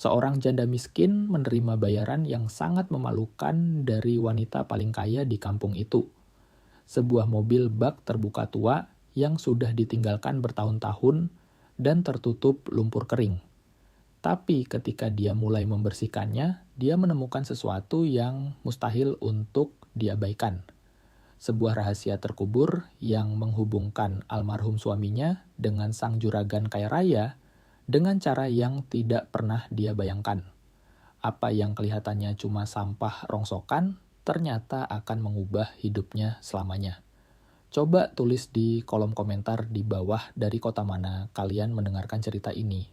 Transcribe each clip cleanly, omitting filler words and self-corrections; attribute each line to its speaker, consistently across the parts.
Speaker 1: Seorang janda miskin menerima bayaran yang sangat memalukan dari wanita paling kaya di kampung itu. Sebuah mobil bak terbuka tua yang sudah ditinggalkan bertahun-tahun dan tertutup lumpur kering. Tapi ketika dia mulai membersihkannya, dia menemukan sesuatu yang mustahil untuk diabaikan. Sebuah rahasia terkubur yang menghubungkan almarhum suaminya dengan sang juragan kaya raya dengan cara yang tidak pernah dia bayangkan. Apa yang kelihatannya cuma sampah rongsokan, ternyata akan mengubah hidupnya selamanya. Coba tulis di kolom komentar di bawah dari kota mana kalian mendengarkan cerita ini.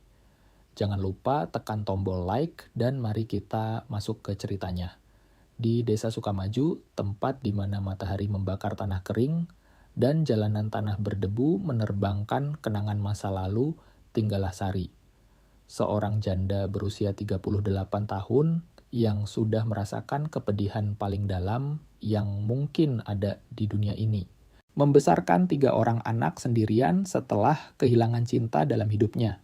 Speaker 1: Jangan lupa tekan tombol like dan mari kita masuk ke ceritanya. Di Desa Sukamaju, tempat di mana matahari membakar tanah kering dan jalanan tanah berdebu menerbangkan kenangan masa lalu, tinggallah Sari. Seorang janda berusia 38 tahun yang sudah merasakan kepedihan paling dalam yang mungkin ada di dunia ini. Membesarkan 3 orang anak sendirian setelah kehilangan cinta dalam hidupnya.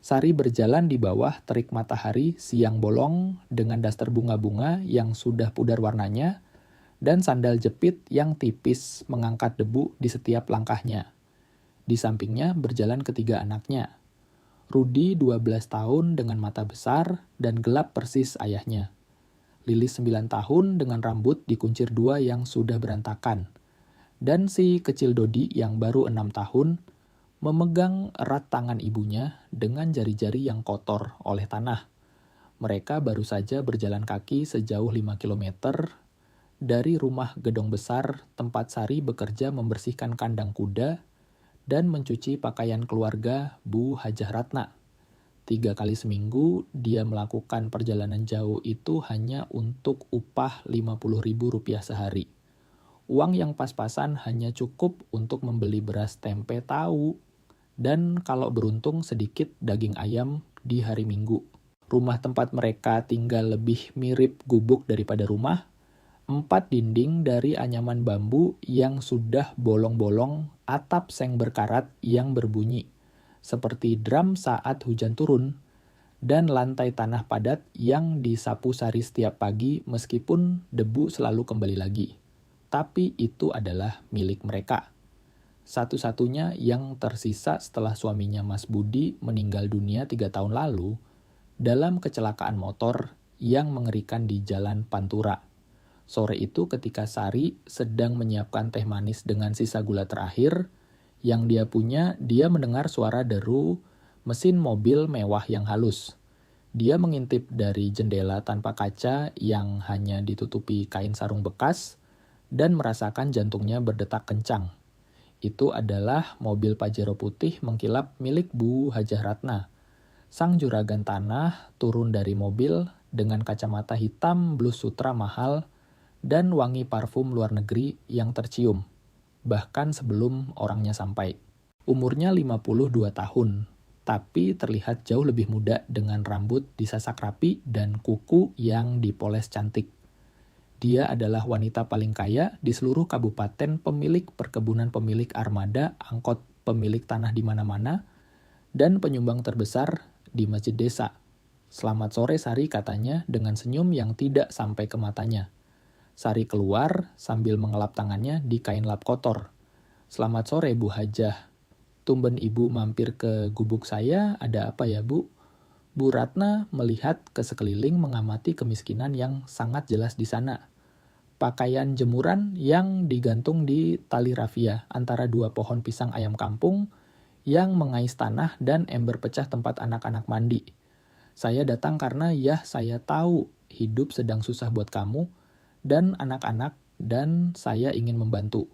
Speaker 1: Sari berjalan di bawah terik matahari siang bolong dengan daster bunga-bunga yang sudah pudar warnanya dan sandal jepit yang tipis mengangkat debu di setiap langkahnya. Di sampingnya berjalan ketiga anaknya. Rudi 12 tahun dengan mata besar dan gelap persis ayahnya. Lilis 9 tahun dengan rambut dikuncir 2 yang sudah berantakan. Dan si kecil Dodi yang baru 6 tahun memegang erat tangan ibunya dengan jari-jari yang kotor oleh tanah. Mereka baru saja berjalan kaki sejauh 5 kilometer dari rumah gedong besar tempat Sari bekerja membersihkan kandang kuda dan mencuci pakaian keluarga Bu Hajah Ratna. 3 kali seminggu dia melakukan perjalanan jauh itu hanya untuk upah Rp50.000 sehari. Uang yang pas-pasan hanya cukup untuk membeli beras tempe tahu dan kalau beruntung sedikit daging ayam di hari Minggu. Rumah tempat mereka tinggal lebih mirip gubuk daripada rumah. 4 dinding dari anyaman bambu yang sudah bolong-bolong, atap seng berkarat yang berbunyi, seperti drum saat hujan turun, dan lantai tanah padat yang disapu Sari setiap pagi meskipun debu selalu kembali lagi. Tapi itu adalah milik mereka. Satu-satunya yang tersisa setelah suaminya Mas Budi meninggal dunia 3 tahun lalu dalam kecelakaan motor yang mengerikan di Jalan Pantura. Sore itu ketika Sari sedang menyiapkan teh manis dengan sisa gula terakhir yang dia punya, dia mendengar suara deru mesin mobil mewah yang halus. Dia mengintip dari jendela tanpa kaca yang hanya ditutupi kain sarung bekas dan merasakan jantungnya berdetak kencang. Itu adalah mobil Pajero putih mengkilap milik Bu Hajah Ratna. Sang juragan tanah turun dari mobil dengan kacamata hitam blus sutra mahal dan wangi parfum luar negeri yang tercium, bahkan sebelum orangnya sampai. Umurnya 52 tahun, tapi terlihat jauh lebih muda dengan rambut disasak rapi dan kuku yang dipoles cantik. Dia adalah wanita paling kaya di seluruh kabupaten, pemilik perkebunan, pemilik armada, angkot pemilik tanah di mana-mana, dan penyumbang terbesar di masjid desa. Selamat sore Sari, katanya dengan senyum yang tidak sampai ke matanya. Sari keluar sambil mengelap tangannya di kain lap kotor. Selamat sore Bu Hajah. Tumben Ibu mampir ke gubuk saya, ada apa ya Bu? Bu Ratna melihat ke sekeliling mengamati kemiskinan yang sangat jelas di sana. Pakaian jemuran yang digantung di tali rafia antara 2 pohon pisang ayam kampung yang mengais tanah dan ember pecah tempat anak-anak mandi. Saya datang karena ya saya tahu hidup sedang susah buat kamu dan anak-anak dan saya ingin membantu.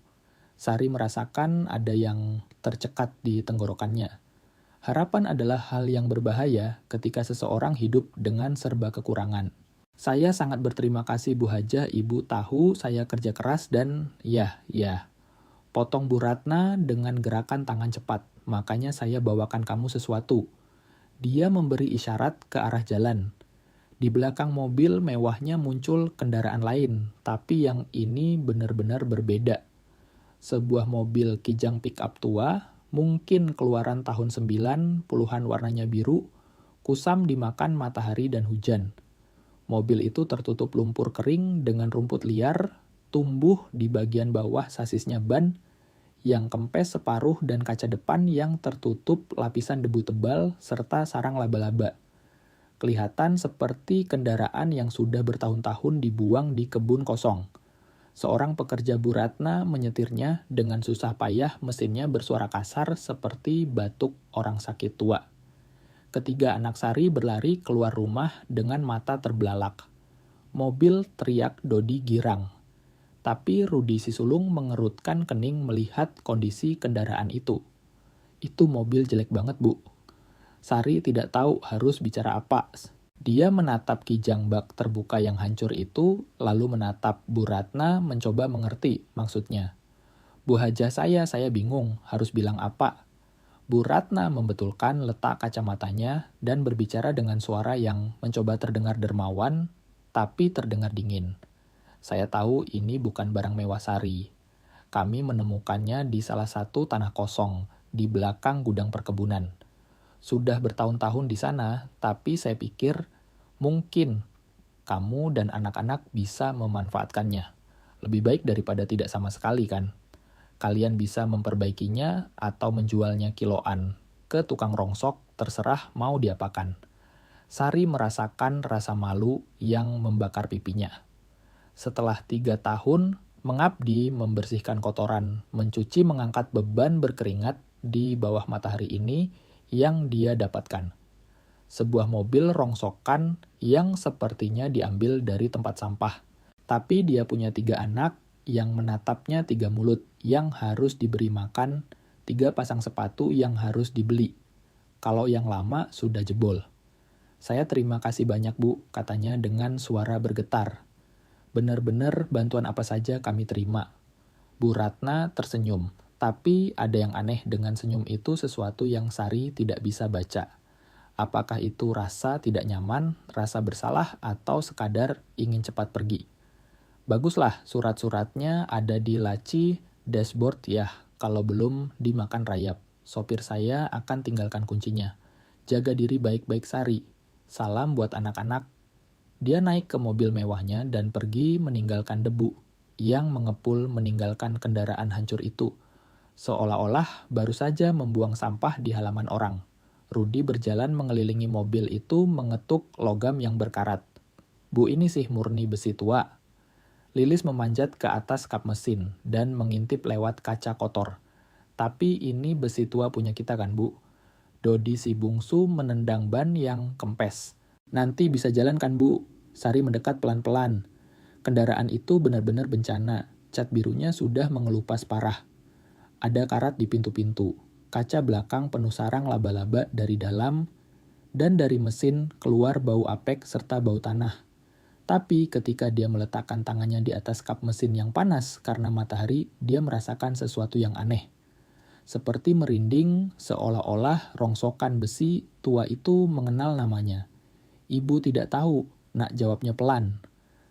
Speaker 1: Sari merasakan ada yang tercekat di tenggorokannya. Harapan adalah hal yang berbahaya ketika seseorang hidup dengan serba kekurangan. Saya sangat berterima kasih Bu Hajah, Ibu tahu saya kerja keras dan ya. Potong Bu Ratna dengan gerakan tangan cepat, makanya saya bawakan kamu sesuatu. Dia memberi isyarat ke arah jalan. Di belakang mobil mewahnya muncul kendaraan lain, tapi yang ini benar-benar berbeda. Sebuah mobil kijang pick-up tua, mungkin keluaran tahun 90-an warnanya biru, kusam dimakan matahari dan hujan. Mobil itu tertutup lumpur kering dengan rumput liar, tumbuh di bagian bawah sasisnya ban, yang kempes separuh dan kaca depan yang tertutup lapisan debu tebal serta sarang laba-laba. Kelihatan seperti kendaraan yang sudah bertahun-tahun dibuang di kebun kosong. Seorang pekerja Bu Ratna menyetirnya dengan susah payah, mesinnya bersuara kasar seperti batuk orang sakit tua. Ketiga anak Sari berlari keluar rumah dengan mata terbelalak. Mobil teriak Dodi girang. Tapi Rudi Sisulung mengerutkan kening melihat kondisi kendaraan itu. Itu mobil jelek banget, Bu. Sari tidak tahu harus bicara apa. Dia menatap kijang bak terbuka yang hancur itu, lalu menatap Bu Ratna mencoba mengerti maksudnya. Bu Haja saya bingung, harus bilang apa? Bu Ratna membetulkan letak kacamatanya dan berbicara dengan suara yang mencoba terdengar dermawan, tapi terdengar dingin. Saya tahu ini bukan barang mewah Sari. Kami menemukannya di salah satu tanah kosong, di belakang gudang perkebunan. Sudah bertahun-tahun di sana, tapi saya pikir mungkin kamu dan anak-anak bisa memanfaatkannya. Lebih baik daripada tidak sama sekali kan? Kalian bisa memperbaikinya atau menjualnya kiloan ke tukang rongsok, terserah mau diapakan. Sari merasakan rasa malu yang membakar pipinya. Setelah 3 tahun mengabdi membersihkan kotoran, mencuci mengangkat beban berkeringat di bawah matahari ini yang dia dapatkan. Sebuah mobil rongsokan yang sepertinya diambil dari tempat sampah. Tapi dia punya 3 anak yang menatapnya 3 mulut yang harus diberi makan, 3 pasang sepatu yang harus dibeli. Kalau yang lama sudah jebol. Saya terima kasih banyak Bu, katanya dengan suara bergetar. Benar-benar bantuan apa saja kami terima. Bu Ratna tersenyum, tapi ada yang aneh dengan senyum itu, sesuatu yang Sari tidak bisa baca. Apakah itu rasa tidak nyaman, rasa bersalah, atau sekadar ingin cepat pergi? Baguslah, surat-suratnya ada di laci dashboard ya, kalau belum dimakan rayap. Sopir saya akan tinggalkan kuncinya. Jaga diri baik-baik Sari. Salam buat anak-anak. Dia naik ke mobil mewahnya dan pergi meninggalkan debu yang mengepul meninggalkan kendaraan hancur itu. Seolah-olah baru saja membuang sampah di halaman orang. Rudi berjalan mengelilingi mobil itu mengetuk logam yang berkarat. Bu, ini sih murni besi tua. Lilis memanjat ke atas kap mesin dan mengintip lewat kaca kotor. Tapi ini besi tua punya kita kan, Bu? Dodi si bungsu menendang ban yang kempes. Nanti bisa jalan kan, Bu? Sari mendekat pelan-pelan. Kendaraan itu benar-benar bencana. Cat birunya sudah mengelupas parah. Ada karat di pintu-pintu. Kaca belakang penuh sarang laba-laba dari dalam, dan dari mesin keluar bau apek serta bau tanah. Tapi ketika dia meletakkan tangannya di atas kap mesin yang panas karena matahari, dia merasakan sesuatu yang aneh. Seperti merinding, seolah-olah rongsokan besi tua itu mengenal namanya. Ibu tidak tahu, nak, jawabnya pelan.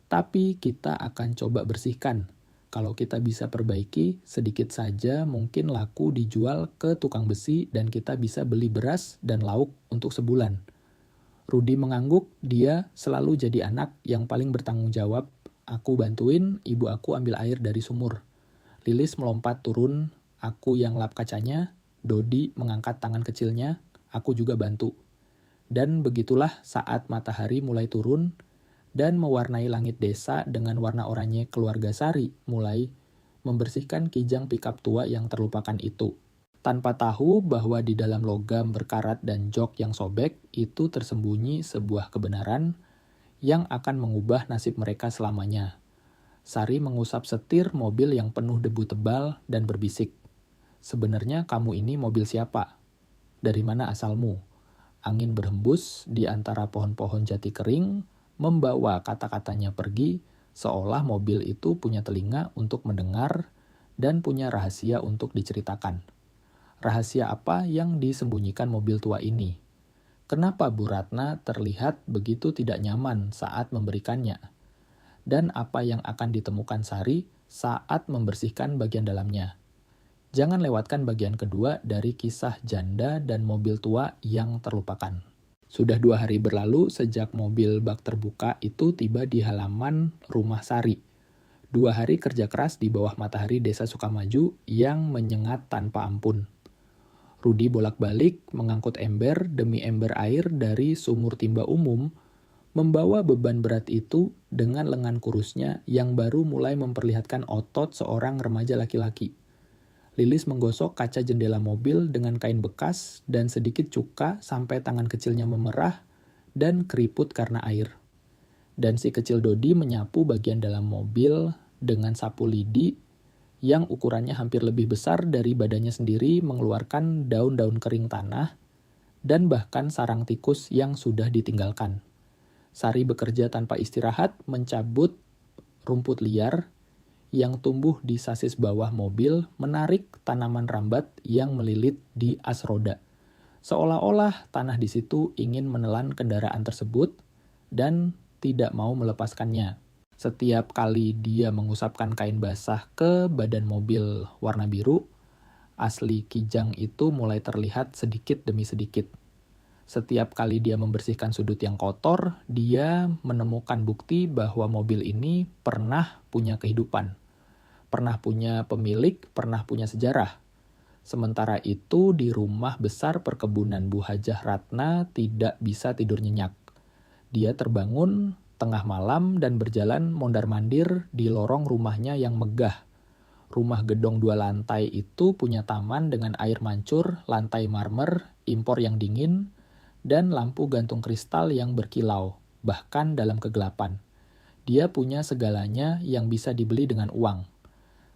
Speaker 1: Tapi kita akan coba bersihkan. Kalau kita bisa perbaiki, sedikit saja mungkin laku dijual ke tukang besi dan kita bisa beli beras dan lauk untuk sebulan. Rudi mengangguk, dia selalu jadi anak yang paling bertanggung jawab. Aku bantuin, ibu aku ambil air dari sumur. Lilis melompat turun, aku yang lap kacanya. Dodi mengangkat tangan kecilnya, aku juga bantu. Dan begitulah saat matahari mulai turun, dan mewarnai langit desa dengan warna oranye, keluarga Sari mulai membersihkan kijang pikap tua yang terlupakan itu. Tanpa tahu bahwa di dalam logam berkarat dan jok yang sobek itu tersembunyi sebuah kebenaran yang akan mengubah nasib mereka selamanya. Sari mengusap setir mobil yang penuh debu tebal dan berbisik. Sebenarnya kamu ini mobil siapa? Dari mana asalmu? Angin berhembus di antara pohon-pohon jati kering, membawa kata-katanya pergi, seolah mobil itu punya telinga untuk mendengar dan punya rahasia untuk diceritakan. Rahasia apa yang disembunyikan mobil tua ini? Kenapa Bu Ratna terlihat begitu tidak nyaman saat memberikannya? Dan apa yang akan ditemukan Sari saat membersihkan bagian dalamnya? Jangan lewatkan bagian kedua dari kisah janda dan mobil tua yang terlupakan. Sudah 2 hari berlalu sejak mobil bak terbuka itu tiba di halaman rumah Sari. 2 hari kerja keras di bawah matahari desa Sukamaju yang menyengat tanpa ampun. Rudi bolak-balik mengangkut ember demi ember air dari sumur timba umum, membawa beban berat itu dengan lengan kurusnya yang baru mulai memperlihatkan otot seorang remaja laki-laki. Lilis menggosok kaca jendela mobil dengan kain bekas dan sedikit cuka sampai tangan kecilnya memerah dan keriput karena air. Dan si kecil Dodi menyapu bagian dalam mobil dengan sapu lidi yang ukurannya hampir lebih besar dari badannya sendiri, mengeluarkan daun-daun kering tanah dan bahkan sarang tikus yang sudah ditinggalkan. Sari bekerja tanpa istirahat mencabut rumput liar yang tumbuh di sasis bawah mobil, menarik tanaman rambat yang melilit di as roda. Seolah-olah tanah di situ ingin menelan kendaraan tersebut dan tidak mau melepaskannya. Setiap kali dia mengusapkan kain basah ke badan mobil warna biru, asli kijang itu mulai terlihat sedikit demi sedikit. Setiap kali dia membersihkan sudut yang kotor, dia menemukan bukti bahwa mobil ini pernah punya kehidupan. Pernah punya pemilik, pernah punya sejarah. Sementara itu di rumah besar perkebunan Bu Hajah Ratna tidak bisa tidur nyenyak. Dia terbangun tengah malam dan berjalan mondar-mandir di lorong rumahnya yang megah. Rumah gedong 2 lantai itu punya taman dengan air mancur, lantai marmer, impor yang dingin, dan lampu gantung kristal yang berkilau, bahkan dalam kegelapan. Dia punya segalanya yang bisa dibeli dengan uang.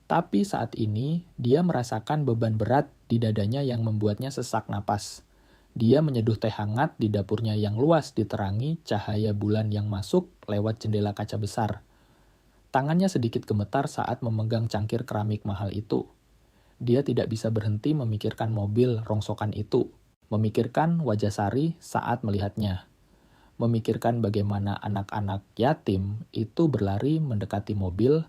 Speaker 1: Tapi saat ini, dia merasakan beban berat di dadanya yang membuatnya sesak napas. Dia menyeduh teh hangat di dapurnya yang luas diterangi cahaya bulan yang masuk lewat jendela kaca besar. Tangannya sedikit gemetar saat memegang cangkir keramik mahal itu. Dia tidak bisa berhenti memikirkan mobil rongsokan itu, memikirkan wajah Sari saat melihatnya, memikirkan bagaimana anak-anak yatim itu berlari mendekati mobil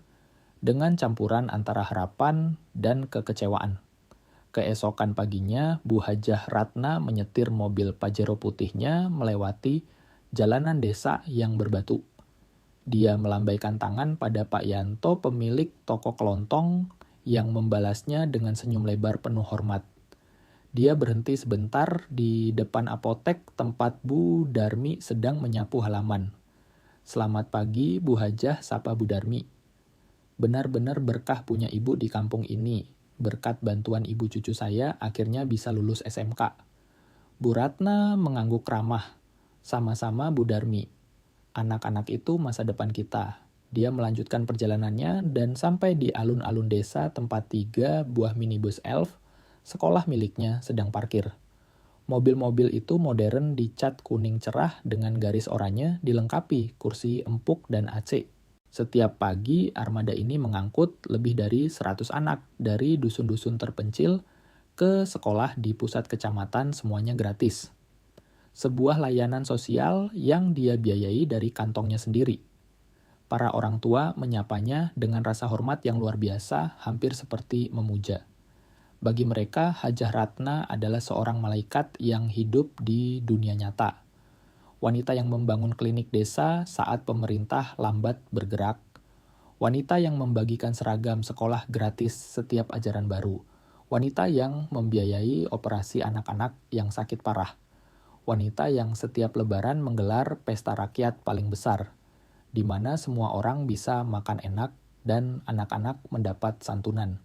Speaker 1: dengan campuran antara harapan dan kekecewaan. Keesokan paginya, Bu Hajah Ratna menyetir mobil Pajero putihnya melewati jalanan desa yang berbatu. Dia melambaikan tangan pada Pak Yanto, pemilik toko kelontong, yang membalasnya dengan senyum lebar penuh hormat. Dia berhenti sebentar di depan apotek tempat Bu Darmi sedang menyapu halaman. "Selamat pagi, Bu Hajah," sapa Bu Darmi. "Benar-benar berkah punya ibu di kampung ini. Berkat bantuan ibu cucu saya, akhirnya bisa lulus SMK." Bu Ratna mengangguk ramah. "Sama-sama, Bu Darmi. Anak-anak itu masa depan kita." Dia melanjutkan perjalanannya dan sampai di alun-alun desa tempat 3 buah minibus elf sekolah miliknya sedang parkir. Mobil-mobil itu modern dicat kuning cerah dengan garis oranye, dilengkapi kursi empuk dan AC. Setiap pagi, armada ini mengangkut lebih dari 100 anak dari dusun-dusun terpencil ke sekolah di pusat kecamatan, semuanya gratis. Sebuah layanan sosial yang dia biayai dari kantongnya sendiri. Para orang tua menyapanya dengan rasa hormat yang luar biasa, hampir seperti memuja. Bagi mereka, Hajah Ratna adalah seorang malaikat yang hidup di dunia nyata. Wanita yang membangun klinik desa saat pemerintah lambat bergerak. Wanita yang membagikan seragam sekolah gratis setiap ajaran baru. Wanita yang membiayai operasi anak-anak yang sakit parah. Wanita yang setiap lebaran menggelar pesta rakyat paling besar, di mana semua orang bisa makan enak dan anak-anak mendapat santunan.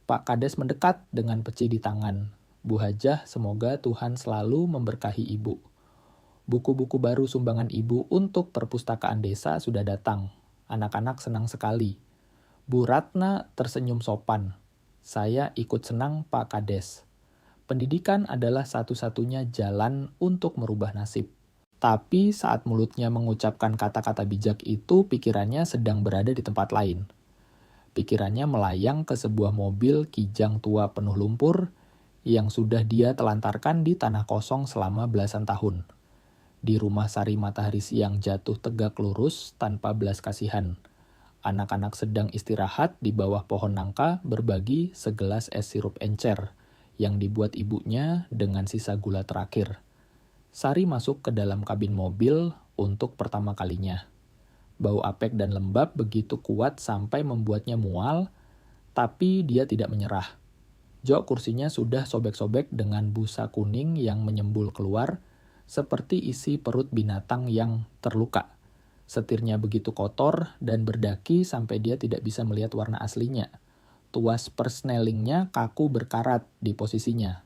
Speaker 1: Pak Kades mendekat dengan peci di tangan. "Bu Hajah, semoga Tuhan selalu memberkahi ibu. Buku-buku baru sumbangan ibu untuk perpustakaan desa sudah datang. Anak-anak senang sekali." Bu Ratna tersenyum sopan. "Saya ikut senang, Pak Kades. Pendidikan adalah satu-satunya jalan untuk merubah nasib." Tapi saat mulutnya mengucapkan kata-kata bijak itu, pikirannya sedang berada di tempat lain. Pikirannya melayang ke sebuah mobil kijang tua penuh lumpur yang sudah dia telantarkan di tanah kosong selama belasan tahun. Di rumah Sari matahari siang jatuh tegak lurus tanpa belas kasihan. Anak-anak sedang istirahat di bawah pohon nangka berbagi segelas es sirup encer yang dibuat ibunya dengan sisa gula terakhir. Sari masuk ke dalam kabin mobil untuk pertama kalinya. Bau apek dan lembab begitu kuat sampai membuatnya mual, tapi dia tidak menyerah. Jok kursinya sudah sobek-sobek dengan busa kuning yang menyembul keluar, seperti isi perut binatang yang terluka. Setirnya begitu kotor dan berdaki sampai dia tidak bisa melihat warna aslinya. Tuas persnelingnya kaku berkarat di posisinya.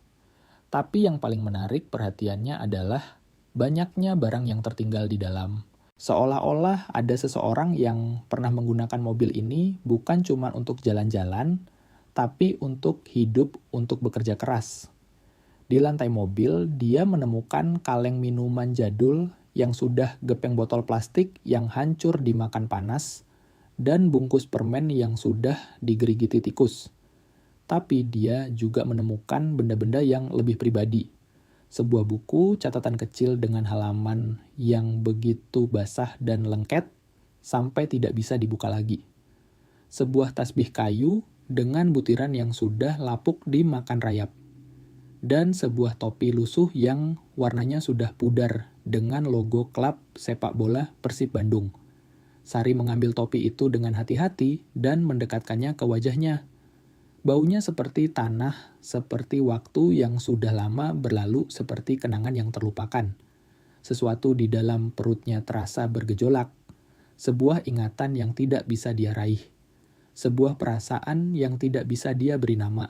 Speaker 1: Tapi yang paling menarik perhatiannya adalah banyaknya barang yang tertinggal di dalam. Seolah-olah ada seseorang yang pernah menggunakan mobil ini bukan cuma untuk jalan-jalan, tapi untuk hidup, untuk bekerja keras. Di lantai mobil, dia menemukan kaleng minuman jadul yang sudah gepeng botol plastik yang hancur dimakan panas, dan bungkus permen yang sudah digerigiti tikus. Tapi dia juga menemukan benda-benda yang lebih pribadi. Sebuah buku catatan kecil dengan halaman yang begitu basah dan lengket sampai tidak bisa dibuka lagi. Sebuah tasbih kayu dengan butiran yang sudah lapuk dimakan rayap. Dan sebuah topi lusuh yang warnanya sudah pudar dengan logo klub sepak bola Persib Bandung. Sari mengambil topi itu dengan hati-hati dan mendekatkannya ke wajahnya. Baunya seperti tanah, seperti waktu yang sudah lama berlalu, seperti kenangan yang terlupakan. Sesuatu di dalam perutnya terasa bergejolak. Sebuah ingatan yang tidak bisa dia raih. Sebuah perasaan yang tidak bisa dia beri nama.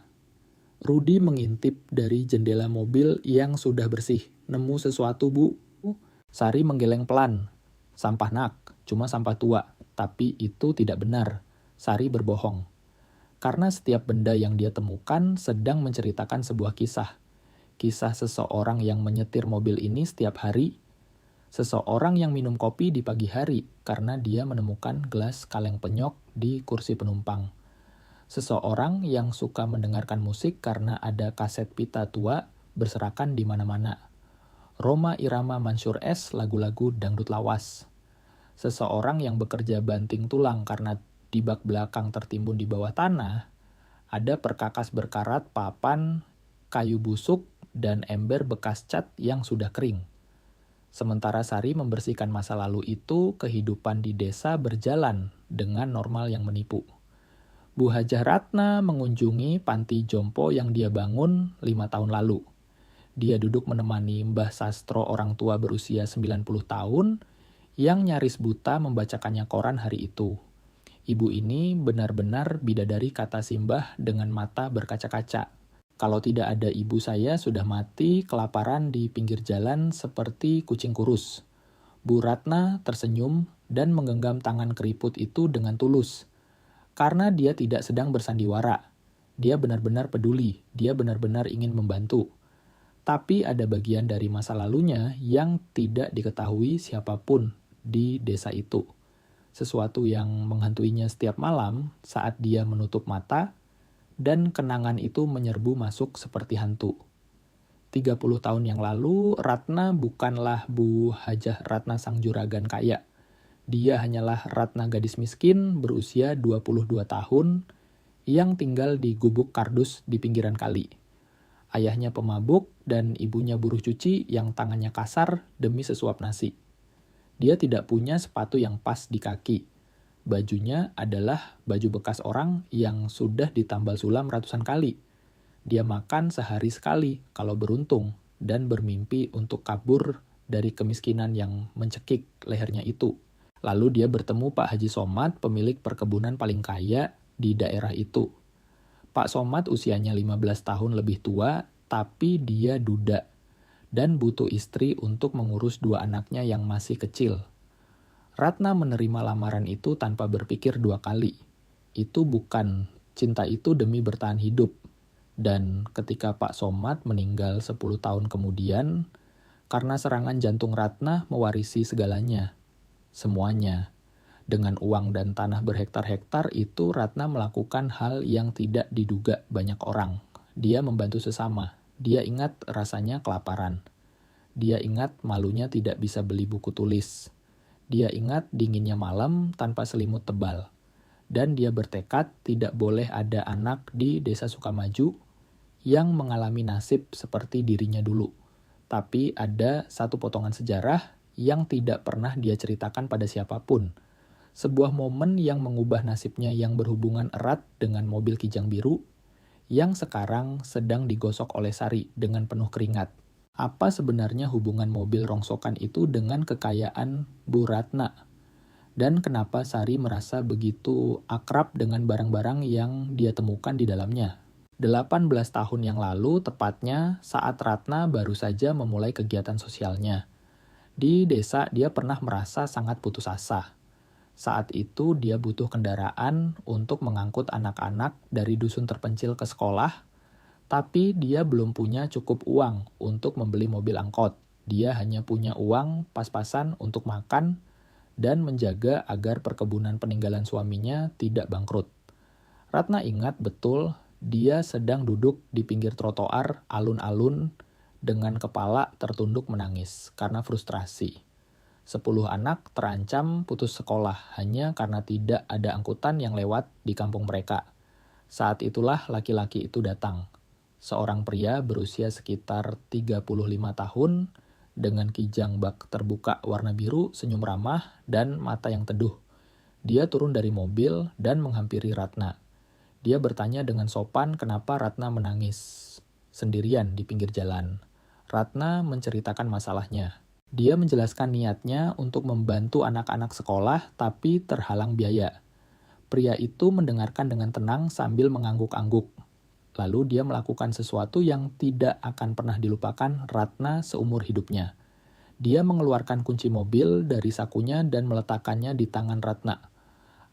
Speaker 1: Rudi mengintip dari jendela mobil yang sudah bersih. Nemu sesuatu, Bu? Sari menggeleng pelan. Sampah nak, cuma sampah tua. Tapi itu tidak benar. Sari berbohong. Karena setiap benda yang dia temukan sedang menceritakan sebuah kisah. Kisah seseorang yang menyetir mobil ini setiap hari. Seseorang yang minum kopi di pagi hari karena dia menemukan gelas kaleng penyok di kursi penumpang. Seseorang yang suka mendengarkan musik karena ada kaset pita tua berserakan di mana-mana. Roma Irama Mansur S, lagu-lagu dangdut lawas. Seseorang yang bekerja banting tulang karena di bak belakang tertimbun di bawah tanah, ada perkakas berkarat papan, kayu busuk, dan ember bekas cat yang sudah kering. Sementara Sari membersihkan masa lalu itu, kehidupan di desa berjalan dengan normal yang menipu. Bu Hajah Ratna mengunjungi panti jompo yang dia bangun 5 tahun lalu. Dia duduk menemani Mbah Sastro orang tua berusia 90 tahun yang nyaris buta membacakannya koran hari itu. Ibu ini benar-benar bidadari, kata Simbah dengan mata berkaca-kaca. Kalau tidak ada ibu saya sudah mati kelaparan di pinggir jalan seperti kucing kurus. Bu Ratna tersenyum dan menggenggam tangan keriput itu dengan tulus. Karena dia tidak sedang bersandiwara. Dia benar-benar peduli, dia benar-benar ingin membantu. Tapi ada bagian dari masa lalunya yang tidak diketahui siapapun di desa itu. Sesuatu yang menghantuinya setiap malam saat dia menutup mata, dan kenangan itu menyerbu masuk seperti hantu. 30 tahun yang lalu, Ratna bukanlah Bu Hajah Ratna sang juragan kaya. Dia hanyalah Ratna gadis miskin berusia 22 tahun yang tinggal di gubuk kardus di pinggiran kali. Ayahnya pemabuk dan ibunya buruh cuci yang tangannya kasar demi sesuap nasi. Dia tidak punya sepatu yang pas di kaki. Bajunya adalah baju bekas orang yang sudah ditambal sulam ratusan kali. Dia makan sehari sekali kalau beruntung dan bermimpi untuk kabur dari kemiskinan yang mencekik lehernya itu. Lalu dia bertemu Pak Haji Somad, pemilik perkebunan paling kaya di daerah itu. Pak Somad usianya 15 tahun lebih tua, tapi dia duda dan butuh istri untuk mengurus 2 anaknya yang masih kecil. Ratna menerima lamaran itu tanpa berpikir 2 kali. Itu bukan cinta, itu demi bertahan hidup. Dan ketika Pak Somad meninggal 10 tahun kemudian, karena serangan jantung, Ratna mewarisi segalanya. Semuanya. Dengan uang dan tanah berhektar-hektar itu, Ratna melakukan hal yang tidak diduga banyak orang. Dia membantu sesama. Dia ingat rasanya kelaparan. Dia ingat malunya tidak bisa beli buku tulis. Dia ingat dinginnya malam tanpa selimut tebal. Dan dia bertekad tidak boleh ada anak di desa Sukamaju yang mengalami nasib seperti dirinya dulu. Tapi ada satu potongan sejarah yang tidak pernah dia ceritakan pada siapapun. Sebuah momen yang mengubah nasibnya yang berhubungan erat dengan mobil Kijang Biru yang sekarang sedang digosok oleh Sari dengan penuh keringat. Apa sebenarnya hubungan mobil rongsokan itu dengan kekayaan Bu Ratna? Dan kenapa Sari merasa begitu akrab dengan barang-barang yang dia temukan di dalamnya? 18 tahun yang lalu, tepatnya saat Ratna baru saja memulai kegiatan sosialnya. Di desa, dia pernah merasa sangat putus asa. Saat itu, dia butuh kendaraan untuk mengangkut anak-anak dari dusun terpencil ke sekolah, tapi dia belum punya cukup uang untuk membeli mobil angkot. Dia hanya punya uang pas-pasan untuk makan dan menjaga agar perkebunan peninggalan suaminya tidak bangkrut. Ratna ingat betul dia sedang duduk di pinggir trotoar alun-alun dengan kepala tertunduk menangis karena frustrasi. 10 anak terancam putus sekolah hanya karena tidak ada angkutan yang lewat di kampung mereka. Saat itulah laki-laki itu datang. Seorang pria berusia sekitar 35 tahun dengan kijang bak terbuka warna biru, senyum ramah, dan mata yang teduh. Dia turun dari mobil dan menghampiri Ratna. Dia bertanya dengan sopan kenapa Ratna menangis sendirian di pinggir jalan. Ratna menceritakan masalahnya. Dia menjelaskan niatnya untuk membantu anak-anak sekolah, tapi terhalang biaya. Pria itu mendengarkan dengan tenang sambil mengangguk-angguk. Lalu dia melakukan sesuatu yang tidak akan pernah dilupakan Ratna seumur hidupnya. Dia mengeluarkan kunci mobil dari sakunya dan meletakkannya di tangan Ratna.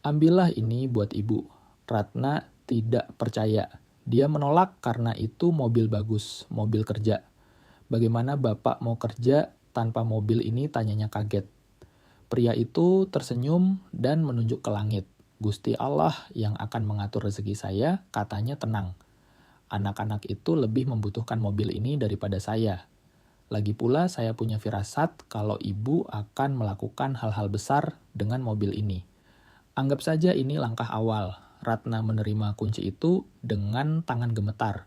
Speaker 1: "Ambillah ini buat ibu." Ratna tidak percaya. Dia menolak karena itu mobil bagus, mobil kerja. "Bagaimana bapak mau kerja tanpa mobil ini?" tanyanya kaget. Pria itu tersenyum dan menunjuk ke langit. "Gusti Allah yang akan mengatur rezeki saya," katanya tenang. "Anak-anak itu lebih membutuhkan mobil ini daripada saya. Lagi pula saya punya firasat kalau ibu akan melakukan hal-hal besar dengan mobil ini." Anggap saja ini langkah awal. Ratna menerima kunci itu dengan tangan gemetar.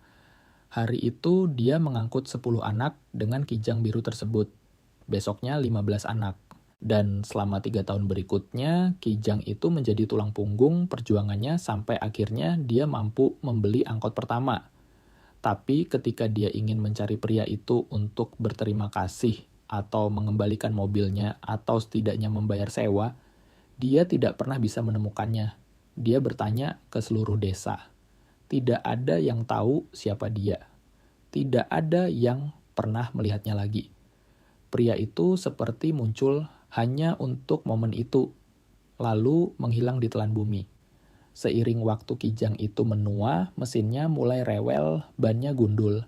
Speaker 1: Hari itu dia mengangkut 10 anak dengan kijang biru tersebut. Besoknya 15 anak. Dan selama 3 tahun berikutnya, kijang itu menjadi tulang punggung perjuangannya sampai akhirnya dia mampu membeli angkot pertama. Tapi ketika dia ingin mencari pria itu untuk berterima kasih atau mengembalikan mobilnya atau setidaknya membayar sewa, dia tidak pernah bisa menemukannya. Dia bertanya ke seluruh desa. Tidak ada yang tahu siapa dia. Tidak ada yang pernah melihatnya lagi. Pria itu seperti muncul hanya untuk momen itu, lalu menghilang di telan bumi. Seiring waktu kijang itu menua, mesinnya mulai rewel, bannya gundul.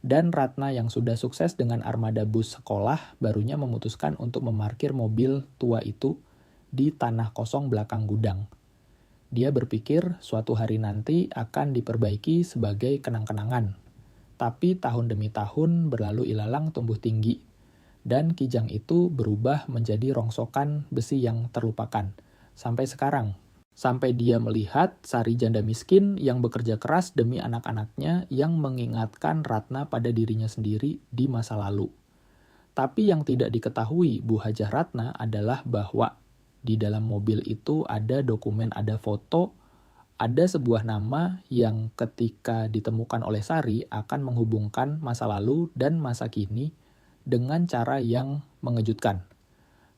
Speaker 1: Dan Ratna yang sudah sukses dengan armada bus sekolah barunya memutuskan untuk memarkir mobil tua itu di tanah kosong belakang gudang. Dia berpikir suatu hari nanti akan diperbaiki sebagai kenang-kenangan. Tapi tahun demi tahun berlalu ilalang tumbuh tinggi. Dan kijang itu berubah menjadi rongsokan besi yang terlupakan. Sampai sekarang. Sampai dia melihat Sari janda miskin yang bekerja keras demi anak-anaknya yang mengingatkan Ratna pada dirinya sendiri di masa lalu. Tapi yang tidak diketahui Bu Hajah Ratna adalah bahwa di dalam mobil itu ada dokumen, ada foto, ada sebuah nama yang ketika ditemukan oleh Sari akan menghubungkan masa lalu dan masa kini dengan cara yang mengejutkan.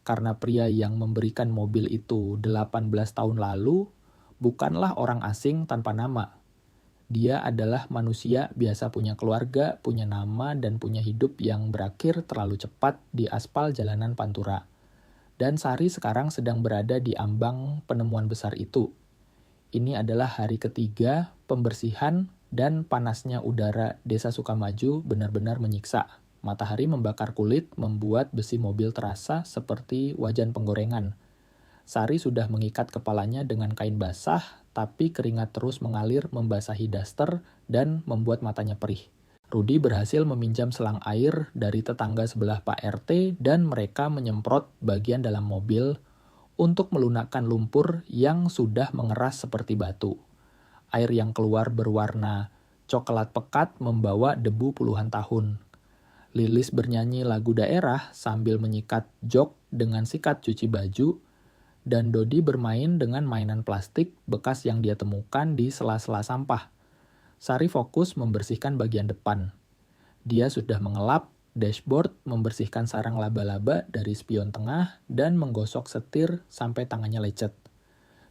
Speaker 1: Karena pria yang memberikan mobil itu 18 tahun lalu bukanlah orang asing tanpa nama. Dia adalah manusia biasa punya keluarga, punya nama, dan punya hidup yang berakhir terlalu cepat di aspal jalanan Pantura. Dan Sari sekarang sedang berada di ambang penemuan besar itu. Ini adalah hari ketiga pembersihan dan panasnya udara Desa Sukamaju benar-benar menyiksa. Matahari membakar kulit, membuat besi mobil terasa seperti wajan penggorengan. Sari sudah mengikat kepalanya dengan kain basah, tapi keringat terus mengalir membasahi daster dan membuat matanya perih. Rudi berhasil meminjam selang air dari tetangga sebelah Pak RT dan mereka menyemprot bagian dalam mobil untuk melunakkan lumpur yang sudah mengeras seperti batu. Air yang keluar berwarna coklat pekat membawa debu puluhan tahun. Lilis bernyanyi lagu daerah sambil menyikat jok dengan sikat cuci baju, dan Dodi bermain dengan mainan plastik bekas yang dia temukan di sela-sela sampah. Sari fokus membersihkan bagian depan. Dia sudah mengelap dashboard, membersihkan sarang laba-laba dari spion tengah, dan menggosok setir sampai tangannya lecet.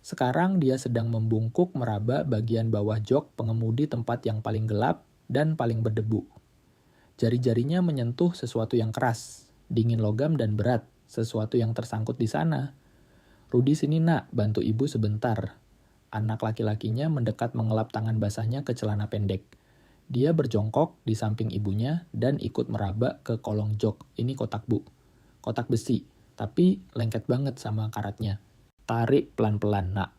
Speaker 1: Sekarang dia sedang membungkuk meraba bagian bawah jok pengemudi tempat yang paling gelap dan paling berdebu. Jari-jarinya menyentuh sesuatu yang keras, dingin logam dan berat, sesuatu yang tersangkut di sana. "Rudi, sini nak, bantu ibu sebentar." Anak laki-lakinya mendekat mengelap tangan basahnya ke celana pendek. Dia berjongkok di samping ibunya dan ikut meraba ke kolong jok. Ini kotak, Bu. Kotak besi, tapi lengket banget sama karatnya. "Tarik pelan-pelan, nak.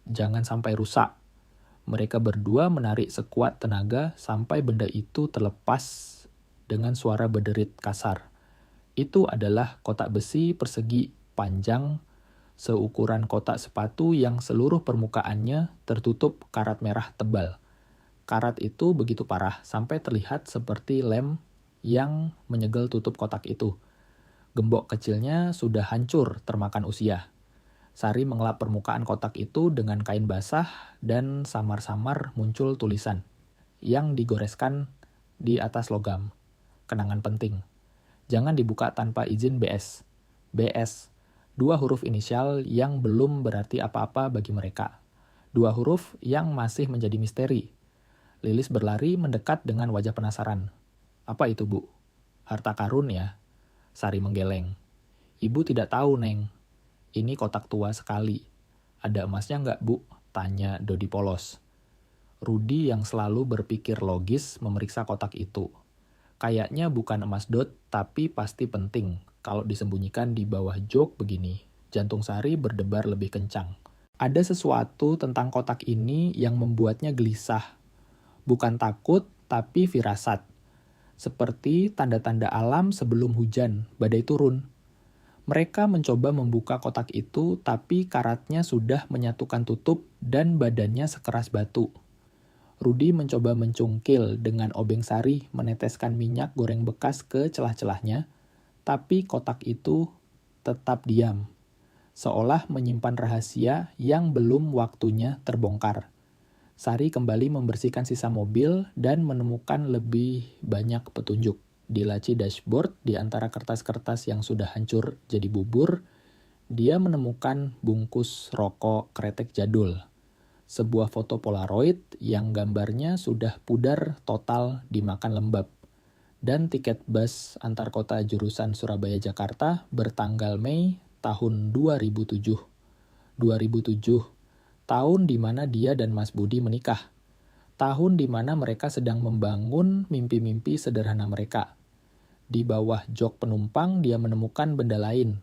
Speaker 1: Jangan sampai rusak." Mereka berdua menarik sekuat tenaga sampai benda itu terlepas dengan suara berderit kasar. Itu adalah kotak besi persegi panjang seukuran kotak sepatu yang seluruh permukaannya tertutup karat merah tebal. Karat itu begitu parah sampai terlihat seperti lem yang menyegel tutup kotak itu. Gembok kecilnya sudah hancur termakan usia. Sari mengelap permukaan kotak itu dengan kain basah dan samar-samar muncul tulisan yang digoreskan di atas logam. Kenangan penting. Jangan dibuka tanpa izin BS. BS, 2 huruf inisial yang belum berarti apa-apa bagi mereka. 2 huruf yang masih menjadi misteri. Lilis berlari mendekat dengan wajah penasaran. "Apa itu, Bu?" "Harta karun ya?" Sari menggeleng. "Ibu tidak tahu, Neng. Ini kotak tua sekali." "Ada emasnya nggak, Bu?" tanya Dodi polos. Rudi yang selalu berpikir logis memeriksa kotak itu. "Kayaknya bukan emas dot, tapi pasti penting. Kalau disembunyikan di bawah jok begini." Jantung Sari berdebar lebih kencang. Ada sesuatu tentang kotak ini yang membuatnya gelisah. Bukan takut, tapi firasat. Seperti tanda-tanda alam sebelum hujan, badai turun. Mereka mencoba membuka kotak itu, tapi karatnya sudah menyatukan tutup dan badannya sekeras batu. Rudi mencoba mencungkil dengan obeng Sari meneteskan minyak goreng bekas ke celah-celahnya, tapi kotak itu tetap diam, seolah menyimpan rahasia yang belum waktunya terbongkar. Sari kembali membersihkan sisa mobil dan menemukan lebih banyak petunjuk. Di laci dashboard, di antara kertas-kertas yang sudah hancur jadi bubur, dia menemukan bungkus rokok kretek jadul. Sebuah foto Polaroid yang gambarnya sudah pudar total dimakan lembab, dan tiket bus antar kota jurusan Surabaya-Jakarta bertanggal Mei tahun 2007. 2007, tahun di mana dia dan Mas Budi menikah. Tahun di mana mereka sedang membangun mimpi-mimpi sederhana mereka. Di bawah jok penumpang dia menemukan benda lain,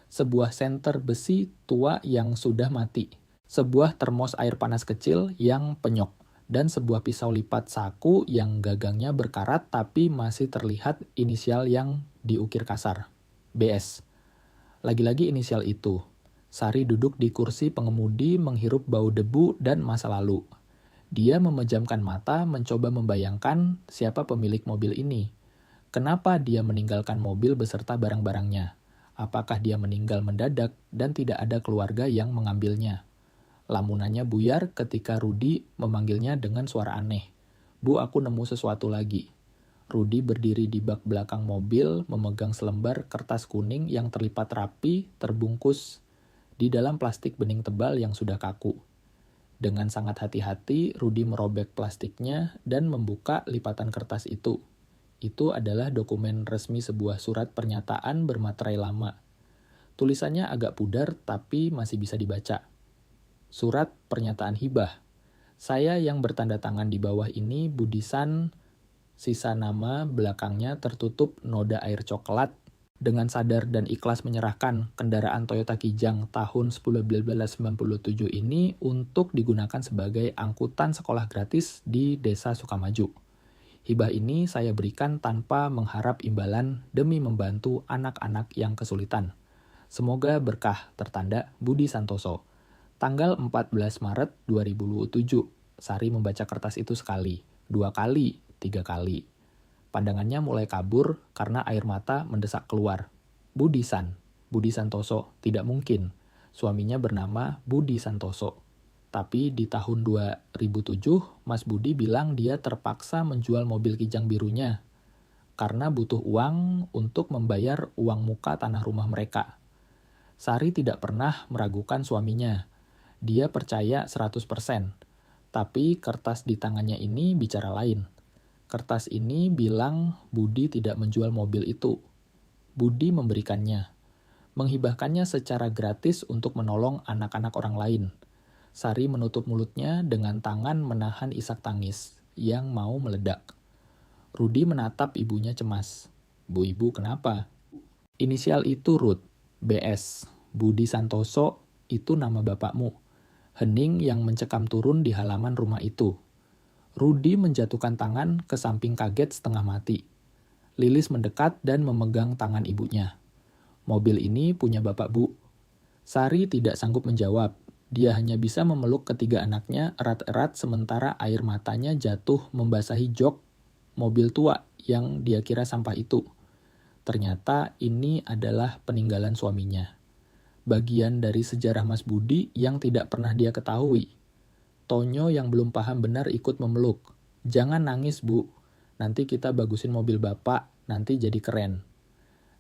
Speaker 1: sebuah senter besi tua yang sudah mati. Sebuah termos air panas kecil yang penyok, dan sebuah pisau lipat saku yang gagangnya berkarat tapi masih terlihat inisial yang diukir kasar. BS. Lagi-lagi inisial itu. Sari duduk di kursi pengemudi menghirup bau debu dan masa lalu. Dia memejamkan mata mencoba membayangkan siapa pemilik mobil ini. Kenapa dia meninggalkan mobil beserta barang-barangnya? Apakah dia meninggal mendadak dan tidak ada keluarga yang mengambilnya? Lamunannya buyar ketika Rudi memanggilnya dengan suara aneh. "Bu, aku nemu sesuatu lagi." Rudi berdiri di bak belakang mobil memegang selembar kertas kuning yang terlipat rapi terbungkus di dalam plastik bening tebal yang sudah kaku. Dengan sangat hati-hati, Rudi merobek plastiknya dan membuka lipatan kertas itu. Itu adalah dokumen resmi sebuah surat pernyataan bermaterai lama. Tulisannya agak pudar tapi masih bisa dibaca. Surat pernyataan hibah. "Saya yang bertanda tangan di bawah ini Budisan," sisa nama belakangnya tertutup noda air coklat. Dengan sadar dan ikhlas menyerahkan kendaraan Toyota Kijang tahun 1997 ini untuk digunakan sebagai angkutan sekolah gratis di Desa Sukamaju. Hibah ini saya berikan tanpa mengharap imbalan demi membantu anak-anak yang kesulitan. Semoga berkah, tertanda Budi Santoso. Tanggal 14 Maret 2007, Sari membaca kertas itu sekali, 2 kali, 3 kali. Pandangannya mulai kabur karena air mata mendesak keluar. Budi Santoso, tidak mungkin. Suaminya bernama Budi Santoso. Tapi di tahun 2007, Mas Budi bilang dia terpaksa menjual mobil Kijang birunya karena butuh uang untuk membayar uang muka tanah rumah mereka. Sari tidak pernah meragukan suaminya. Dia percaya 100%. Tapi kertas di tangannya ini bicara lain. Kertas ini bilang Budi tidak menjual mobil itu. Budi memberikannya. Menghibahkannya secara gratis untuk menolong anak-anak orang lain. Sari menutup mulutnya dengan tangan menahan isak tangis yang mau meledak. Rudi menatap ibunya cemas. Bu ibu kenapa? Inisial itu Ruth, BS. Budi Santoso itu nama bapakmu. Hening yang mencekam turun di halaman rumah itu. Rudi menjatuhkan tangan ke samping kaget setengah mati. Lilis mendekat dan memegang tangan ibunya. Mobil ini punya bapak bu. Sari tidak sanggup menjawab. Dia hanya bisa memeluk ketiga anaknya erat-erat sementara air matanya jatuh membasahi jok mobil tua yang dia kira sampah itu. Ternyata ini adalah peninggalan suaminya. Bagian dari sejarah Mas Budi yang tidak pernah dia ketahui. Tonyo yang belum paham benar ikut memeluk. Jangan nangis bu, nanti kita bagusin mobil bapak, nanti jadi keren.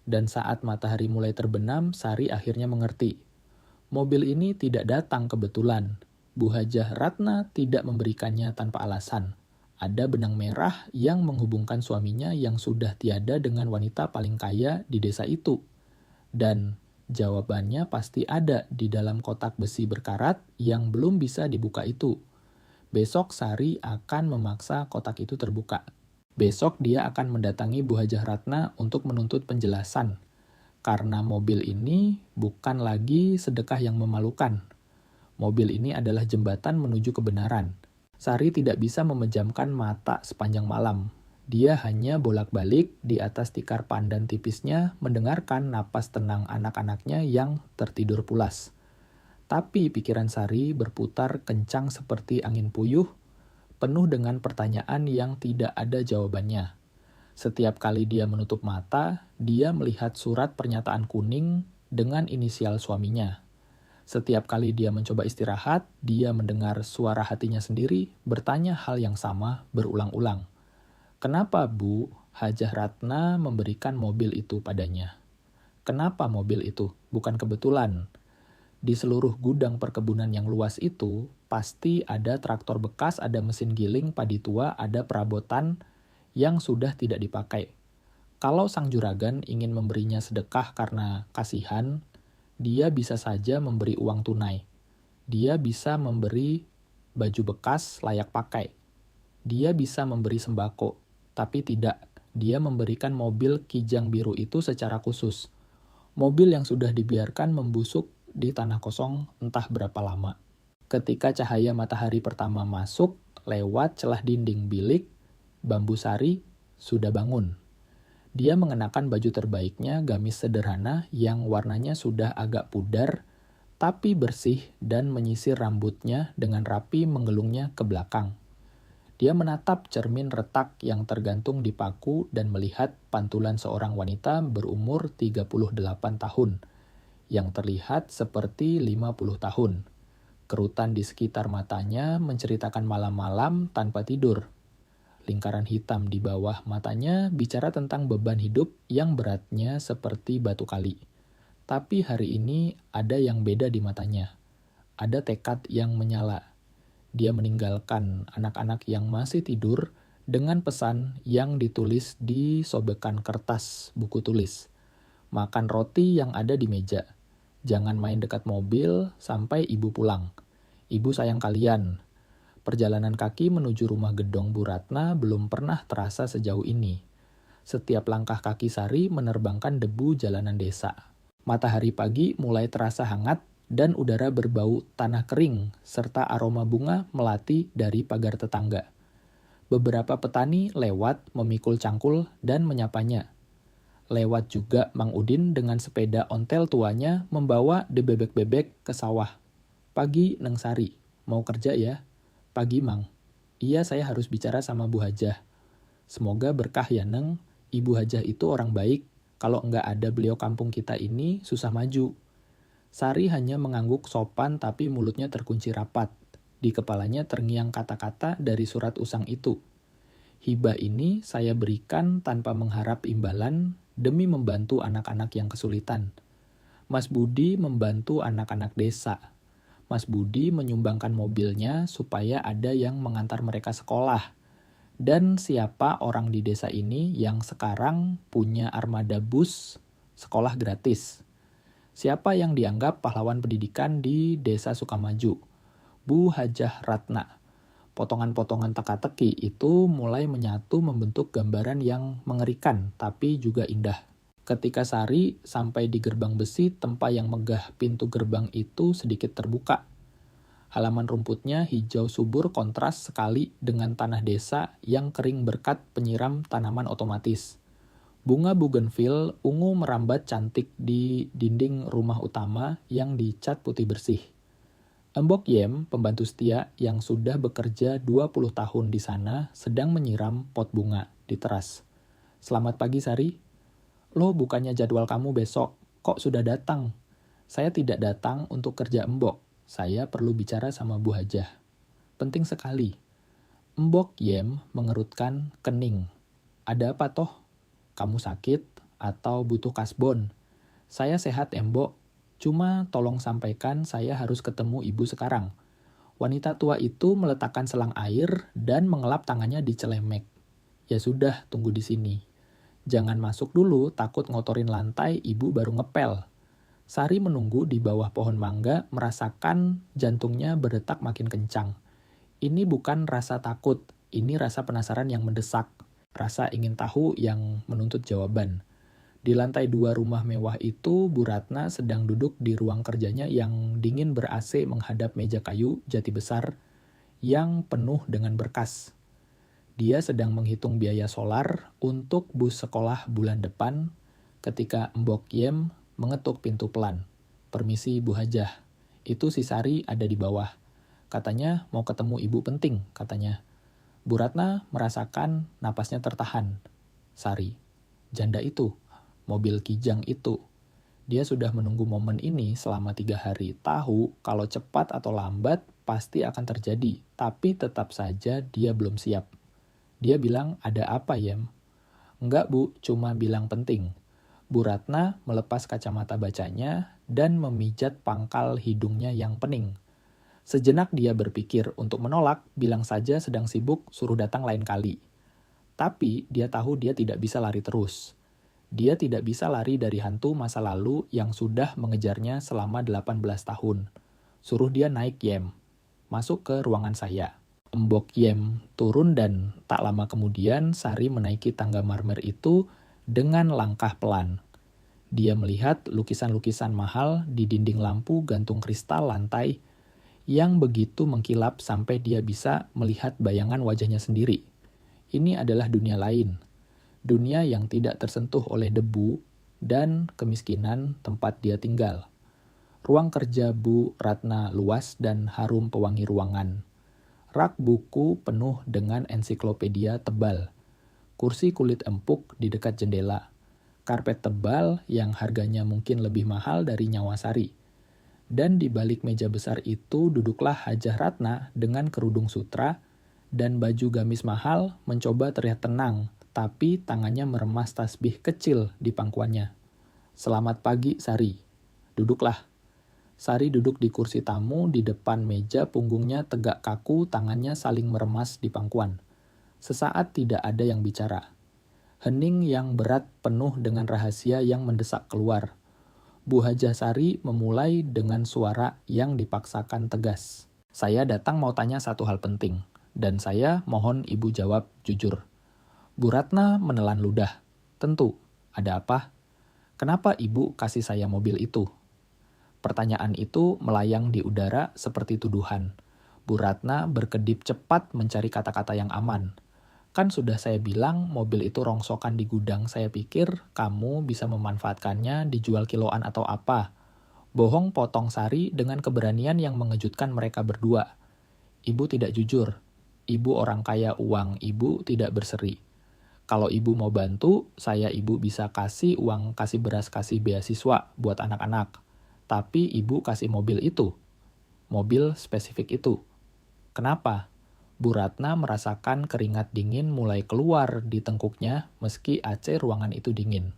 Speaker 1: Dan saat matahari mulai terbenam, Sari akhirnya mengerti. Mobil ini tidak datang kebetulan. Bu Hajah Ratna tidak memberikannya tanpa alasan. Ada benang merah yang menghubungkan suaminya yang sudah tiada dengan wanita paling kaya di desa itu. Dan jawabannya pasti ada di dalam kotak besi berkarat yang belum bisa dibuka itu. Besok Sari akan memaksa kotak itu terbuka. Besok dia akan mendatangi Bu Hajah Ratna untuk menuntut penjelasan. Karena mobil ini bukan lagi sedekah yang memalukan. Mobil ini adalah jembatan menuju kebenaran. Sari tidak bisa memejamkan mata sepanjang malam. Dia hanya bolak-balik di atas tikar pandan tipisnya mendengarkan napas tenang anak-anaknya yang tertidur pulas. Tapi pikiran Sari berputar kencang seperti angin puyuh, penuh dengan pertanyaan yang tidak ada jawabannya. Setiap kali dia menutup mata, dia melihat surat pernyataan kuning dengan inisial suaminya. Setiap kali dia mencoba istirahat, dia mendengar suara hatinya sendiri bertanya hal yang sama berulang-ulang. Kenapa Bu Hajah Ratna memberikan mobil itu padanya? Kenapa mobil itu? Bukan kebetulan. Di seluruh gudang perkebunan yang luas itu, pasti ada traktor bekas, ada mesin giling padi tua, ada perabotan yang sudah tidak dipakai. Kalau sang juragan ingin memberinya sedekah karena kasihan, dia bisa saja memberi uang tunai. Dia bisa memberi baju bekas layak pakai. Dia bisa memberi sembako, tapi tidak. Dia memberikan mobil Kijang biru itu secara khusus. Mobil yang sudah dibiarkan membusuk di tanah kosong entah berapa lama. Ketika cahaya matahari pertama masuk lewat celah dinding bilik, Bambu Sari sudah bangun. Dia mengenakan baju terbaiknya, gamis sederhana yang warnanya sudah agak pudar, tapi bersih dan menyisir rambutnya dengan rapi menggelungnya ke belakang. Dia menatap cermin retak yang tergantung di paku dan melihat pantulan seorang wanita berumur 38 tahun, yang terlihat seperti 50 tahun. Kerutan di sekitar matanya menceritakan malam-malam tanpa tidur. Lingkaran hitam di bawah matanya bicara tentang beban hidup yang beratnya seperti batu kali. Tapi hari ini ada yang beda di matanya. Ada tekad yang menyala. Dia meninggalkan anak-anak yang masih tidur dengan pesan yang ditulis di sobekan kertas buku tulis. Makan roti yang ada di meja. Jangan main dekat mobil sampai ibu pulang. Ibu sayang kalian. Perjalanan kaki menuju rumah gedong Bu Ratna belum pernah terasa sejauh ini. Setiap langkah kaki Sari menerbangkan debu jalanan desa. Matahari pagi mulai terasa hangat dan udara berbau tanah kering serta aroma bunga melati dari pagar tetangga. Beberapa petani lewat memikul cangkul dan menyapanya. Lewat juga Mang Udin dengan sepeda ontel tuanya membawa bebek-bebek ke sawah. Pagi Neng Sari, mau kerja ya? Pagi Mang. Iya saya harus bicara sama Bu Hajah. Semoga berkah ya Neng, Ibu Hajah itu orang baik, kalau nggak ada beliau kampung kita ini susah maju. Sari hanya mengangguk sopan tapi mulutnya terkunci rapat. Di kepalanya terngiang kata-kata dari surat usang itu. Hibah ini saya berikan tanpa mengharap imbalan demi membantu anak-anak yang kesulitan. Mas Budi membantu anak-anak desa. Mas Budi menyumbangkan mobilnya supaya ada yang mengantar mereka sekolah. Dan siapa orang di desa ini yang sekarang punya armada bus sekolah gratis? Siapa yang dianggap pahlawan pendidikan di desa Sukamaju? Bu Hajah Ratna. Potongan-potongan teka-teki itu mulai menyatu membentuk gambaran yang mengerikan tapi juga indah. Ketika Sari sampai di gerbang besi, tempat yang megah pintu gerbang itu sedikit terbuka. Halaman rumputnya hijau subur kontras sekali dengan tanah desa yang kering berkat penyiram tanaman otomatis. Bunga bougainville ungu merambat cantik di dinding rumah utama yang dicat putih bersih. Embok Yem, pembantu setia yang sudah bekerja 20 tahun di sana, sedang menyiram pot bunga di teras. Selamat pagi Sari. Loh, bukannya jadwal kamu besok, kok sudah datang? Saya tidak datang untuk kerja Embok. Saya perlu bicara sama Bu Hajah. Penting sekali. Embok Yem mengerutkan kening. Ada apa toh? Kamu sakit atau butuh kasbon? Saya sehat, Embok. Cuma tolong sampaikan saya harus ketemu ibu sekarang. Wanita tua itu meletakkan selang air dan mengelap tangannya di celemek. Ya sudah, tunggu di sini. Jangan masuk dulu, takut ngotorin lantai, ibu baru ngepel. Sari menunggu di bawah pohon mangga, merasakan jantungnya berdetak makin kencang. Ini bukan rasa takut, ini rasa penasaran yang mendesak. Rasa ingin tahu yang menuntut jawaban. Di lantai 2 rumah mewah itu, Bu Ratna sedang duduk di ruang kerjanya yang dingin ber-AC menghadap meja kayu jati besar yang penuh dengan berkas. Dia sedang menghitung biaya solar untuk bus sekolah bulan depan ketika Mbok Yem mengetuk pintu pelan. Permisi Bu Hajah, itu si Sari ada di bawah. Katanya mau ketemu ibu penting, katanya. Bu Ratna merasakan napasnya tertahan. Sari, janda itu. Mobil kijang itu. Dia sudah menunggu momen ini selama 3 hari. Tahu kalau cepat atau lambat pasti akan terjadi. Tapi tetap saja dia belum siap. Dia bilang, ada apa Yem? Enggak Bu, cuma bilang penting. Bu Ratna melepas kacamata bacanya dan memijat pangkal hidungnya yang pening. Sejenak dia berpikir untuk menolak, bilang saja sedang sibuk, suruh datang lain kali. Tapi dia tahu dia tidak bisa lari terus. Dia tidak bisa lari dari hantu masa lalu yang sudah mengejarnya selama 18 tahun. Suruh dia naik Yem. Masuk ke ruangan saya. Embok Yem turun dan tak lama kemudian Sari menaiki tangga marmer itu dengan langkah pelan. Dia melihat lukisan-lukisan mahal di dinding lampu gantung kristal lantai yang begitu mengkilap sampai dia bisa melihat bayangan wajahnya sendiri. Ini adalah dunia lain. Dunia yang tidak tersentuh oleh debu dan kemiskinan tempat dia tinggal. Ruang kerja Bu Ratna luas dan harum pewangi ruangan. Rak buku penuh dengan ensiklopedia tebal. Kursi kulit empuk di dekat jendela. Karpet tebal yang harganya mungkin lebih mahal dari nyawa Sari. Dan di balik meja besar itu duduklah Hajah Ratna dengan kerudung sutra dan baju gamis mahal mencoba terlihat tenang, tapi tangannya meremas tasbih kecil di pangkuannya. Selamat pagi, Sari. Duduklah. Sari duduk di kursi tamu di depan meja, punggungnya tegak kaku, tangannya saling meremas di pangkuan. Sesaat tidak ada yang bicara. Hening yang berat penuh dengan rahasia yang mendesak keluar. Bu Hajah Sari memulai dengan suara yang dipaksakan tegas. Saya datang mau tanya satu hal penting, dan saya mohon ibu jawab jujur. Bu Ratna menelan ludah. Tentu, ada apa? Kenapa ibu kasih saya mobil itu? Pertanyaan itu melayang di udara seperti tuduhan. Bu Ratna berkedip cepat mencari kata-kata yang aman. Kan sudah saya bilang mobil itu rongsokan di gudang, saya pikir kamu bisa memanfaatkannya dijual kiloan atau apa. Bohong potong Sari dengan keberanian yang mengejutkan mereka berdua. Ibu tidak jujur. Ibu orang kaya uang, ibu tidak berseri. Kalau ibu mau bantu, ibu bisa kasih uang, kasih beras, kasih beasiswa buat anak-anak. Tapi ibu kasih mobil itu, mobil spesifik itu. Kenapa? Bu Ratna merasakan keringat dingin mulai keluar di tengkuknya meski AC ruangan itu dingin.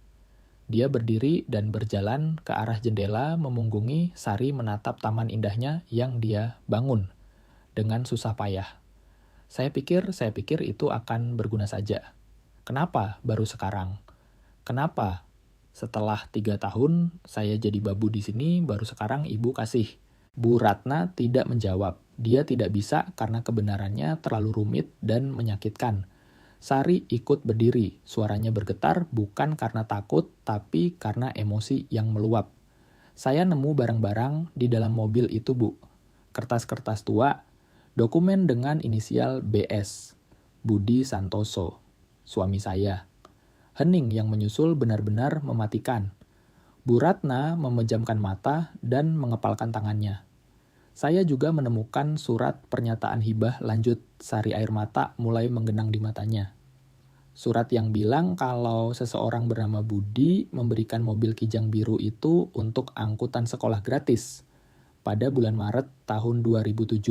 Speaker 1: Dia berdiri dan berjalan ke arah jendela memunggungi Sari menatap taman indahnya yang dia bangun dengan susah payah. Saya pikir itu akan berguna saja. Kenapa baru sekarang? Kenapa setelah 3 tahun saya jadi babu di sini baru sekarang ibu kasih? Bu Ratna tidak menjawab. Dia tidak bisa karena kebenarannya terlalu rumit dan menyakitkan. Sari ikut berdiri, suaranya bergetar bukan karena takut, tapi karena emosi yang meluap. Saya nemu barang-barang di dalam mobil itu, Bu. Kertas-kertas tua, dokumen dengan inisial BS, Budi Santoso, suami saya. Hening yang menyusul benar-benar mematikan. Bu Ratna memejamkan mata dan mengepalkan tangannya. Saya juga menemukan surat pernyataan hibah lanjut. Sari air mata mulai menggenang di matanya. Surat yang bilang kalau seseorang bernama Budi memberikan mobil Kijang biru itu untuk angkutan sekolah gratis pada bulan Maret tahun 2007.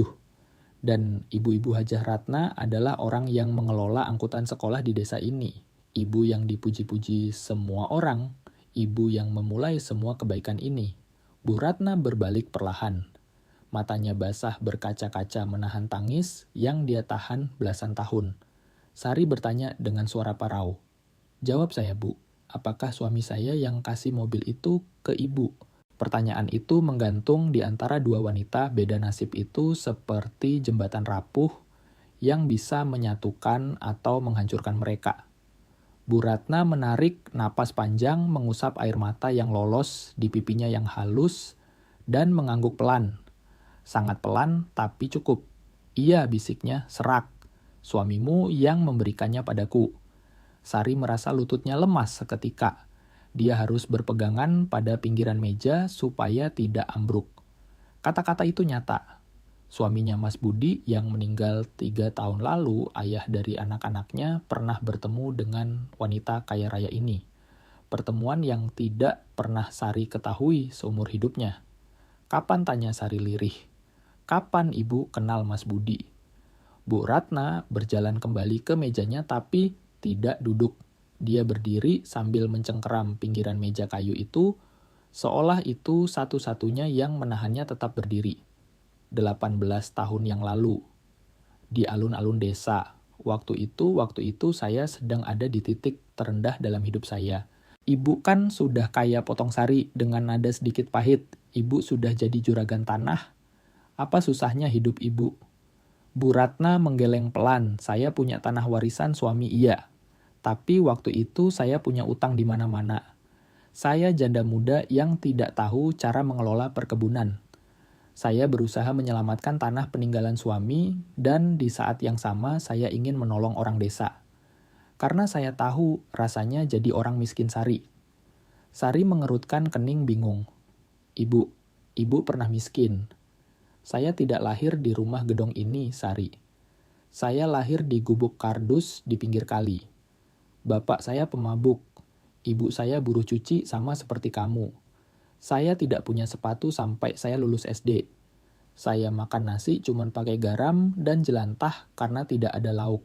Speaker 1: Dan Ibu-Ibu Hajah Ratna adalah orang yang mengelola angkutan sekolah di desa ini. Ibu yang dipuji-puji semua orang, ibu yang memulai semua kebaikan ini. Bu Ratna berbalik perlahan. Matanya basah berkaca-kaca menahan tangis yang dia tahan belasan tahun. Sari bertanya dengan suara parau. Jawab saya, Bu. Apakah suami saya yang kasih mobil itu ke ibu? Pertanyaan itu menggantung di antara dua wanita beda nasib itu seperti jembatan rapuh yang bisa menyatukan atau menghancurkan mereka. Bu Ratna menarik napas panjang, mengusap air mata yang lolos di pipinya yang halus, dan mengangguk pelan. Sangat pelan, tapi cukup. Iya, bisiknya, serak. Suamimu yang memberikannya padaku. Sari merasa lututnya lemas seketika. Dia harus berpegangan pada pinggiran meja supaya tidak ambruk. Kata-kata itu nyata. Suaminya Mas Budi yang meninggal 3 tahun lalu, ayah dari anak-anaknya, pernah bertemu dengan wanita kaya raya ini. Pertemuan yang tidak pernah Sari ketahui seumur hidupnya. Kapan, tanya Sari lirih. Kapan ibu kenal Mas Budi? Bu Ratna berjalan kembali ke mejanya tapi tidak duduk. Dia berdiri sambil mencengkeram pinggiran meja kayu itu, seolah itu satu-satunya yang menahannya tetap berdiri. 18 tahun yang lalu, di alun-alun desa. Waktu itu saya sedang ada di titik terendah dalam hidup saya. Ibu kan sudah kaya potong sari dengan nada sedikit pahit. Ibu sudah jadi juragan tanah. Apa susahnya hidup ibu? Bu Ratna menggeleng pelan. Saya punya tanah warisan suami, iya. Tapi waktu itu saya punya utang di mana-mana. Saya janda muda yang tidak tahu cara mengelola perkebunan. Saya berusaha menyelamatkan tanah peninggalan suami dan di saat yang sama saya ingin menolong orang desa. Karena saya tahu rasanya jadi orang miskin Sari. Sari mengerutkan kening bingung. Ibu pernah miskin. Saya tidak lahir di rumah gedong ini, Sari. Saya lahir di gubuk kardus di pinggir kali. Bapak saya pemabuk. Ibu saya buruh cuci sama seperti kamu. Saya tidak punya sepatu sampai saya lulus SD. Saya makan nasi cuma pakai garam dan jelantah karena tidak ada lauk.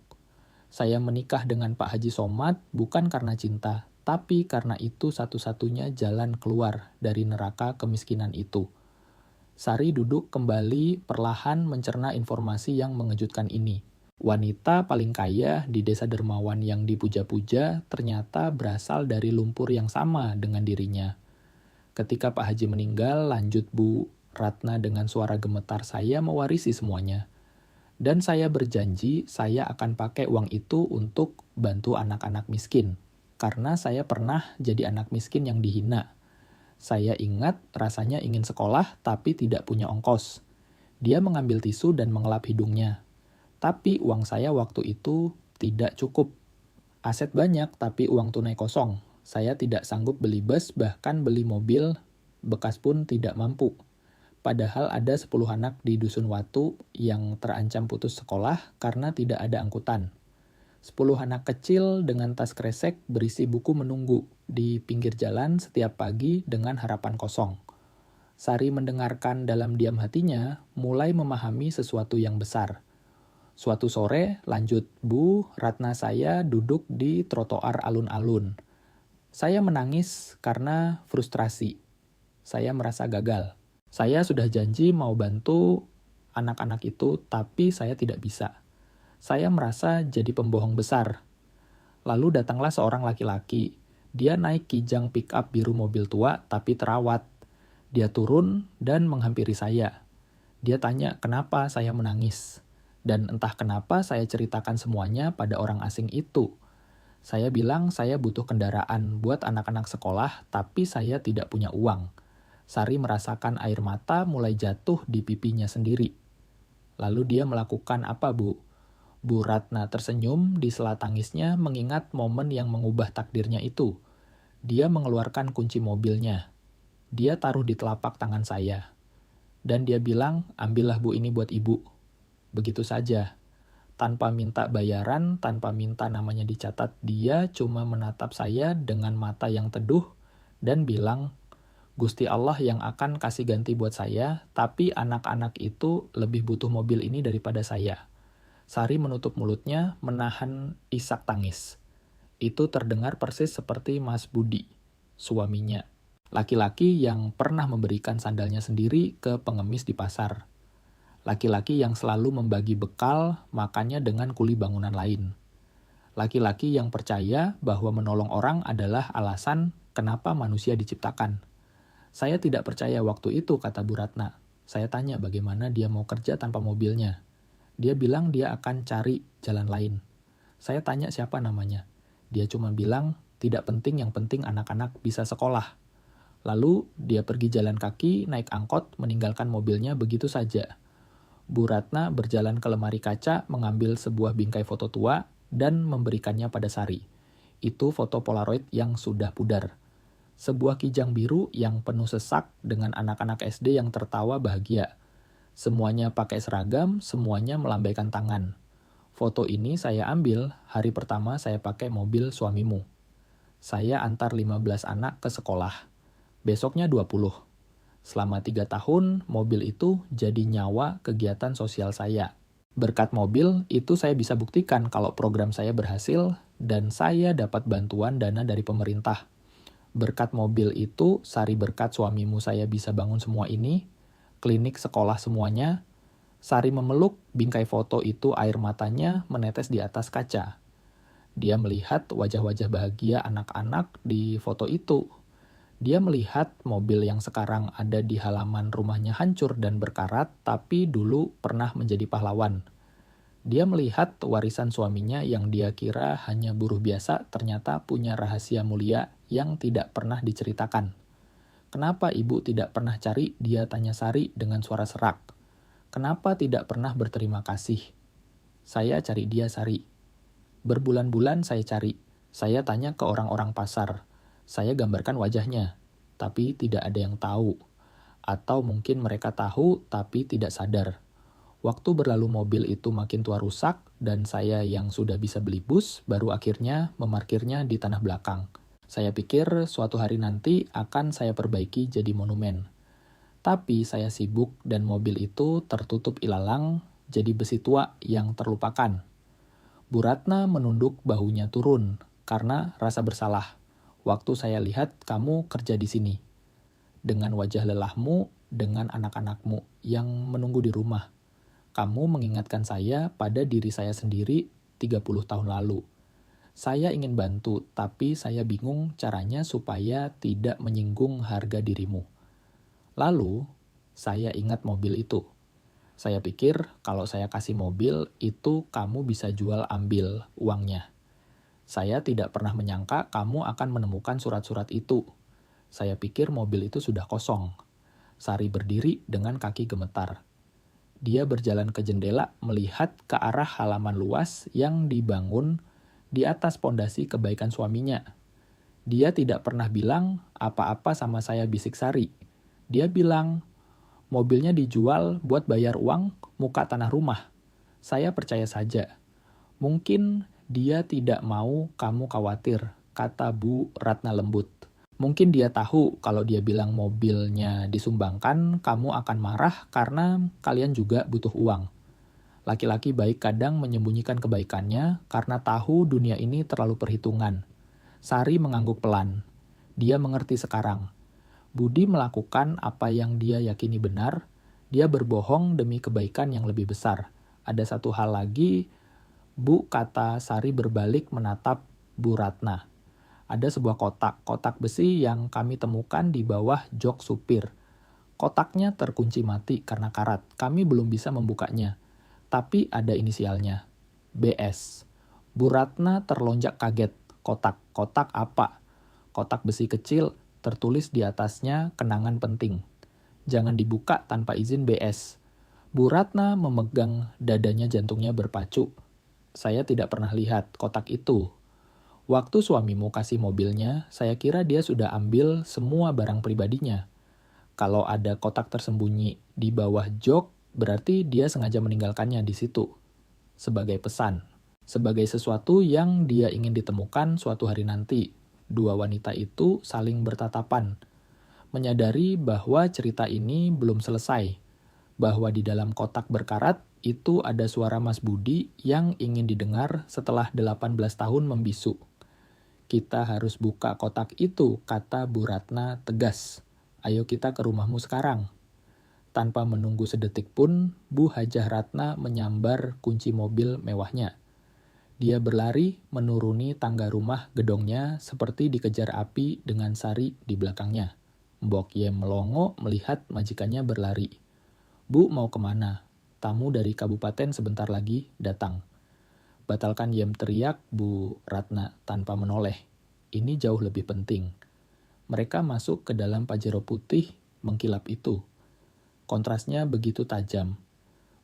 Speaker 1: Saya menikah dengan Pak Haji Somad bukan karena cinta, tapi karena itu satu-satunya jalan keluar dari neraka kemiskinan itu. Sari duduk kembali perlahan mencerna informasi yang mengejutkan ini. Wanita paling kaya di desa dermawan yang dipuja-puja ternyata berasal dari lumpur yang sama dengan dirinya. Ketika Pak Haji meninggal, lanjut Bu Ratna dengan suara gemetar, saya mewarisi semuanya. Dan saya berjanji saya akan pakai uang itu untuk bantu anak-anak miskin. Karena saya pernah jadi anak miskin yang dihina. Saya ingat rasanya ingin sekolah tapi tidak punya ongkos. Dia mengambil tisu dan mengelap hidungnya. Tapi uang saya waktu itu tidak cukup. Aset banyak tapi uang tunai kosong. Saya tidak sanggup beli bus, bahkan beli mobil bekas pun tidak mampu. Padahal ada 10 anak di Dusun Watu yang terancam putus sekolah karena tidak ada angkutan. 10 anak kecil dengan tas kresek berisi buku menunggu di pinggir jalan setiap pagi dengan harapan kosong. Sari mendengarkan dalam diam hatinya, mulai memahami sesuatu yang besar. Suatu sore, lanjut, Bu, Ratna saya duduk di trotoar alun-alun. Saya menangis karena frustrasi. Saya merasa gagal. Saya sudah janji mau bantu anak-anak itu, tapi saya tidak bisa. Saya merasa jadi pembohong besar. Lalu datanglah seorang laki-laki. Dia naik kijang pick-up biru mobil tua, tapi terawat. Dia turun dan menghampiri saya. Dia tanya kenapa saya menangis. Dan entah kenapa saya ceritakan semuanya pada orang asing itu. Saya bilang saya butuh kendaraan buat anak-anak sekolah, tapi saya tidak punya uang. Sari merasakan air mata mulai jatuh di pipinya sendiri. Lalu dia melakukan apa, Bu? Bu Ratna tersenyum di sela tangisnya mengingat momen yang mengubah takdirnya itu. Dia mengeluarkan kunci mobilnya. Dia taruh di telapak tangan saya. Dan dia bilang, ambillah Bu ini buat Ibu. Begitu saja. Tanpa minta bayaran, tanpa minta namanya dicatat, dia cuma menatap saya dengan mata yang teduh dan bilang, Gusti Allah yang akan kasih ganti buat saya, tapi anak-anak itu lebih butuh mobil ini daripada saya. Sari menutup mulutnya, menahan isak tangis. Itu terdengar persis seperti Mas Budi, suaminya. Laki-laki yang pernah memberikan sandalnya sendiri ke pengemis di pasar. Laki-laki yang selalu membagi bekal makannya dengan kuli bangunan lain. Laki-laki yang percaya bahwa menolong orang adalah alasan kenapa manusia diciptakan. Saya tidak percaya waktu itu, kata Bu Ratna. Saya tanya bagaimana dia mau kerja tanpa mobilnya. Dia bilang dia akan cari jalan lain. Saya tanya siapa namanya. Dia cuma bilang, tidak penting, yang penting anak-anak bisa sekolah. Lalu dia pergi jalan kaki, naik angkot, meninggalkan mobilnya begitu saja. Bu Ratna berjalan ke lemari kaca, mengambil sebuah bingkai foto tua, dan memberikannya pada Sari. Itu foto Polaroid yang sudah pudar. Sebuah kijang biru yang penuh sesak dengan anak-anak SD yang tertawa bahagia. Semuanya pakai seragam, semuanya melambaikan tangan. Foto ini saya ambil hari pertama saya pakai mobil suamimu. Saya antar 15 anak ke sekolah. Besoknya 20. Selama 3 tahun, mobil itu jadi nyawa kegiatan sosial saya. Berkat mobil, itu saya bisa buktikan kalau program saya berhasil dan saya dapat bantuan dana dari pemerintah. Berkat mobil itu, Sari berkat suamimu saya bisa bangun semua ini, klinik, sekolah, semuanya. Sari memeluk bingkai foto itu, air matanya menetes di atas kaca. Dia melihat wajah-wajah bahagia anak-anak di foto itu. Dia melihat mobil yang sekarang ada di halaman rumahnya hancur dan berkarat, tapi dulu pernah menjadi pahlawan. Dia melihat warisan suaminya yang dia kira hanya buruh biasa, ternyata punya rahasia mulia yang tidak pernah diceritakan. Kenapa ibu tidak pernah cari? Dia tanya Sari dengan suara serak. Kenapa tidak pernah berterima kasih? Saya cari dia, Sari. Berbulan-bulan saya cari. Saya tanya ke orang-orang pasar. Saya gambarkan wajahnya, tapi tidak ada yang tahu. Atau mungkin mereka tahu, tapi tidak sadar. Waktu berlalu mobil itu makin tua rusak, dan saya yang sudah bisa beli bus, baru akhirnya memarkirnya di tanah belakang. Saya pikir suatu hari nanti akan saya perbaiki jadi monumen. Tapi saya sibuk dan mobil itu tertutup ilalang, jadi besi tua yang terlupakan. Bu Ratna menunduk bahunya turun, karena rasa bersalah. Waktu saya lihat kamu kerja di sini. Dengan wajah lelahmu, dengan anak-anakmu yang menunggu di rumah. Kamu mengingatkan saya pada diri saya sendiri 30 tahun lalu. Saya ingin bantu, tapi saya bingung caranya supaya tidak menyinggung harga dirimu. Lalu, saya ingat mobil itu. Saya pikir kalau saya kasih mobil, itu kamu bisa jual ambil uangnya. Saya tidak pernah menyangka kamu akan menemukan surat-surat itu. Saya pikir mobil itu sudah kosong. Sari berdiri dengan kaki gemetar. Dia berjalan ke jendela melihat ke arah halaman luas yang dibangun di atas pondasi kebaikan suaminya. Dia tidak pernah bilang apa-apa sama saya, bisik Sari. Dia bilang, mobilnya dijual buat bayar uang muka tanah rumah. Saya percaya saja. Mungkin Dia tidak mau kamu khawatir, kata Bu Ratna lembut. Mungkin dia tahu kalau dia bilang mobilnya disumbangkan, kamu akan marah karena kalian juga butuh uang. Laki-laki baik kadang menyembunyikan kebaikannya karena tahu dunia ini terlalu perhitungan. Sari mengangguk pelan. Dia mengerti sekarang. Budi melakukan apa yang dia yakini benar. Dia berbohong demi kebaikan yang lebih besar. Ada satu hal lagi, Bu, kata Sari berbalik menatap Bu Ratna. Ada sebuah kotak besi yang kami temukan di bawah jok supir. Kotaknya terkunci mati karena karat. Kami belum bisa membukanya. Tapi ada inisialnya. BS. Bu Ratna terlonjak kaget. Kotak apa? Kotak besi kecil, tertulis di atasnya kenangan penting. Jangan dibuka tanpa izin BS. Bu Ratna memegang dadanya, jantungnya berpacu. Saya tidak pernah lihat kotak itu. Waktu suamimu kasih mobilnya, saya kira dia sudah ambil semua barang pribadinya. Kalau ada kotak tersembunyi di bawah jok, berarti dia sengaja meninggalkannya di situ. Sebagai pesan. Sebagai sesuatu yang dia ingin ditemukan suatu hari nanti. Dua wanita itu saling bertatapan. Menyadari bahwa cerita ini belum selesai. Bahwa di dalam kotak berkarat, itu ada suara Mas Budi yang ingin didengar setelah 18 tahun membisu. Kita harus buka kotak itu, kata Bu Ratna tegas. Ayo kita ke rumahmu sekarang. Tanpa menunggu sedetik pun, Bu Hajah Ratna menyambar kunci mobil mewahnya. Dia berlari menuruni tangga rumah gedongnya seperti dikejar api dengan Sari di belakangnya. Mbok Ye melongo melihat majikannya berlari. Bu mau kemana? Tamu dari kabupaten sebentar lagi datang. Batalkan Yem, teriak Bu Ratna tanpa menoleh. Ini jauh lebih penting. Mereka masuk ke dalam Pajero putih mengkilap itu. Kontrasnya begitu tajam.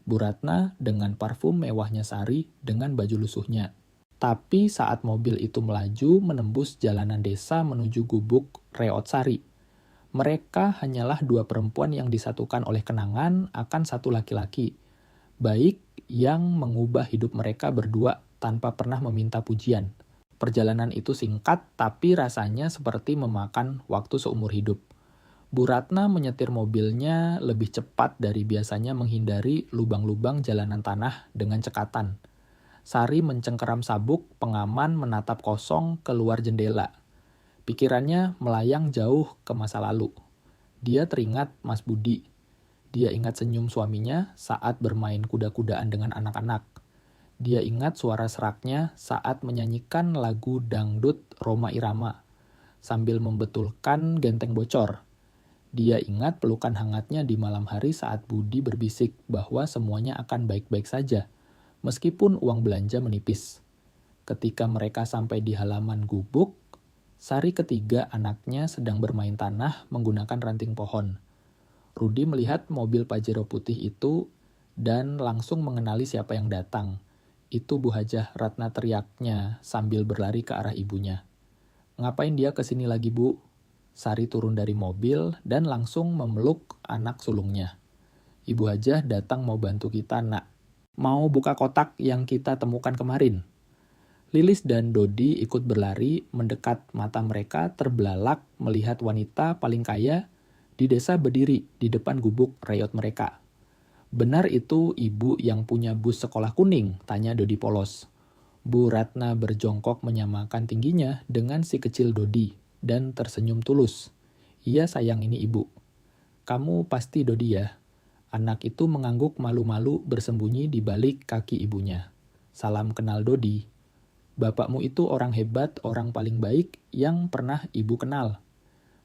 Speaker 1: Bu Ratna dengan parfum mewahnya Sari dengan baju lusuhnya. Tapi saat mobil itu melaju menembus jalanan desa menuju gubuk Reot Sari. Mereka hanyalah dua perempuan yang disatukan oleh kenangan akan satu laki-laki. Baik yang mengubah hidup mereka berdua tanpa pernah meminta pujian. Perjalanan itu singkat, tapi rasanya seperti memakan waktu seumur hidup. Bu Ratna menyetir mobilnya lebih cepat dari biasanya menghindari lubang-lubang jalanan tanah dengan cekatan. Sari mencengkeram sabuk, pengaman menatap kosong keluar jendela. Pikirannya melayang jauh ke masa lalu. Dia teringat Mas Budi. Dia ingat senyum suaminya saat bermain kuda-kudaan dengan anak-anak. Dia ingat suara seraknya saat menyanyikan lagu dangdut Rhoma Irama sambil membetulkan genteng bocor. Dia ingat pelukan hangatnya di malam hari saat Budi berbisik bahwa semuanya akan baik-baik saja, meskipun uang belanja menipis. Ketika mereka sampai di halaman gubuk, Sari ketiga anaknya sedang bermain tanah menggunakan ranting pohon. Rudi melihat mobil Pajero putih itu dan langsung mengenali siapa yang datang. Itu Bu Hajah Ratna, teriaknya sambil berlari ke arah ibunya. Ngapain dia kesini lagi, Bu? Sari turun dari mobil dan langsung memeluk anak sulungnya. Ibu Hajah datang mau bantu kita, Nak. Mau buka kotak yang kita temukan kemarin. Lilis dan Dodi ikut berlari mendekat, mata mereka terbelalak melihat wanita paling kaya di desa berdiri di depan gubuk reot mereka. Benar itu ibu yang punya bus sekolah kuning? Tanya Dodi polos. Bu Ratna berjongkok menyamakan tingginya dengan si kecil Dodi dan tersenyum tulus. Iya sayang, ini ibu. Kamu pasti Dodi ya? Anak itu mengangguk malu-malu bersembunyi di balik kaki ibunya. Salam kenal Dodi. Bapakmu itu orang hebat, orang paling baik yang pernah ibu kenal.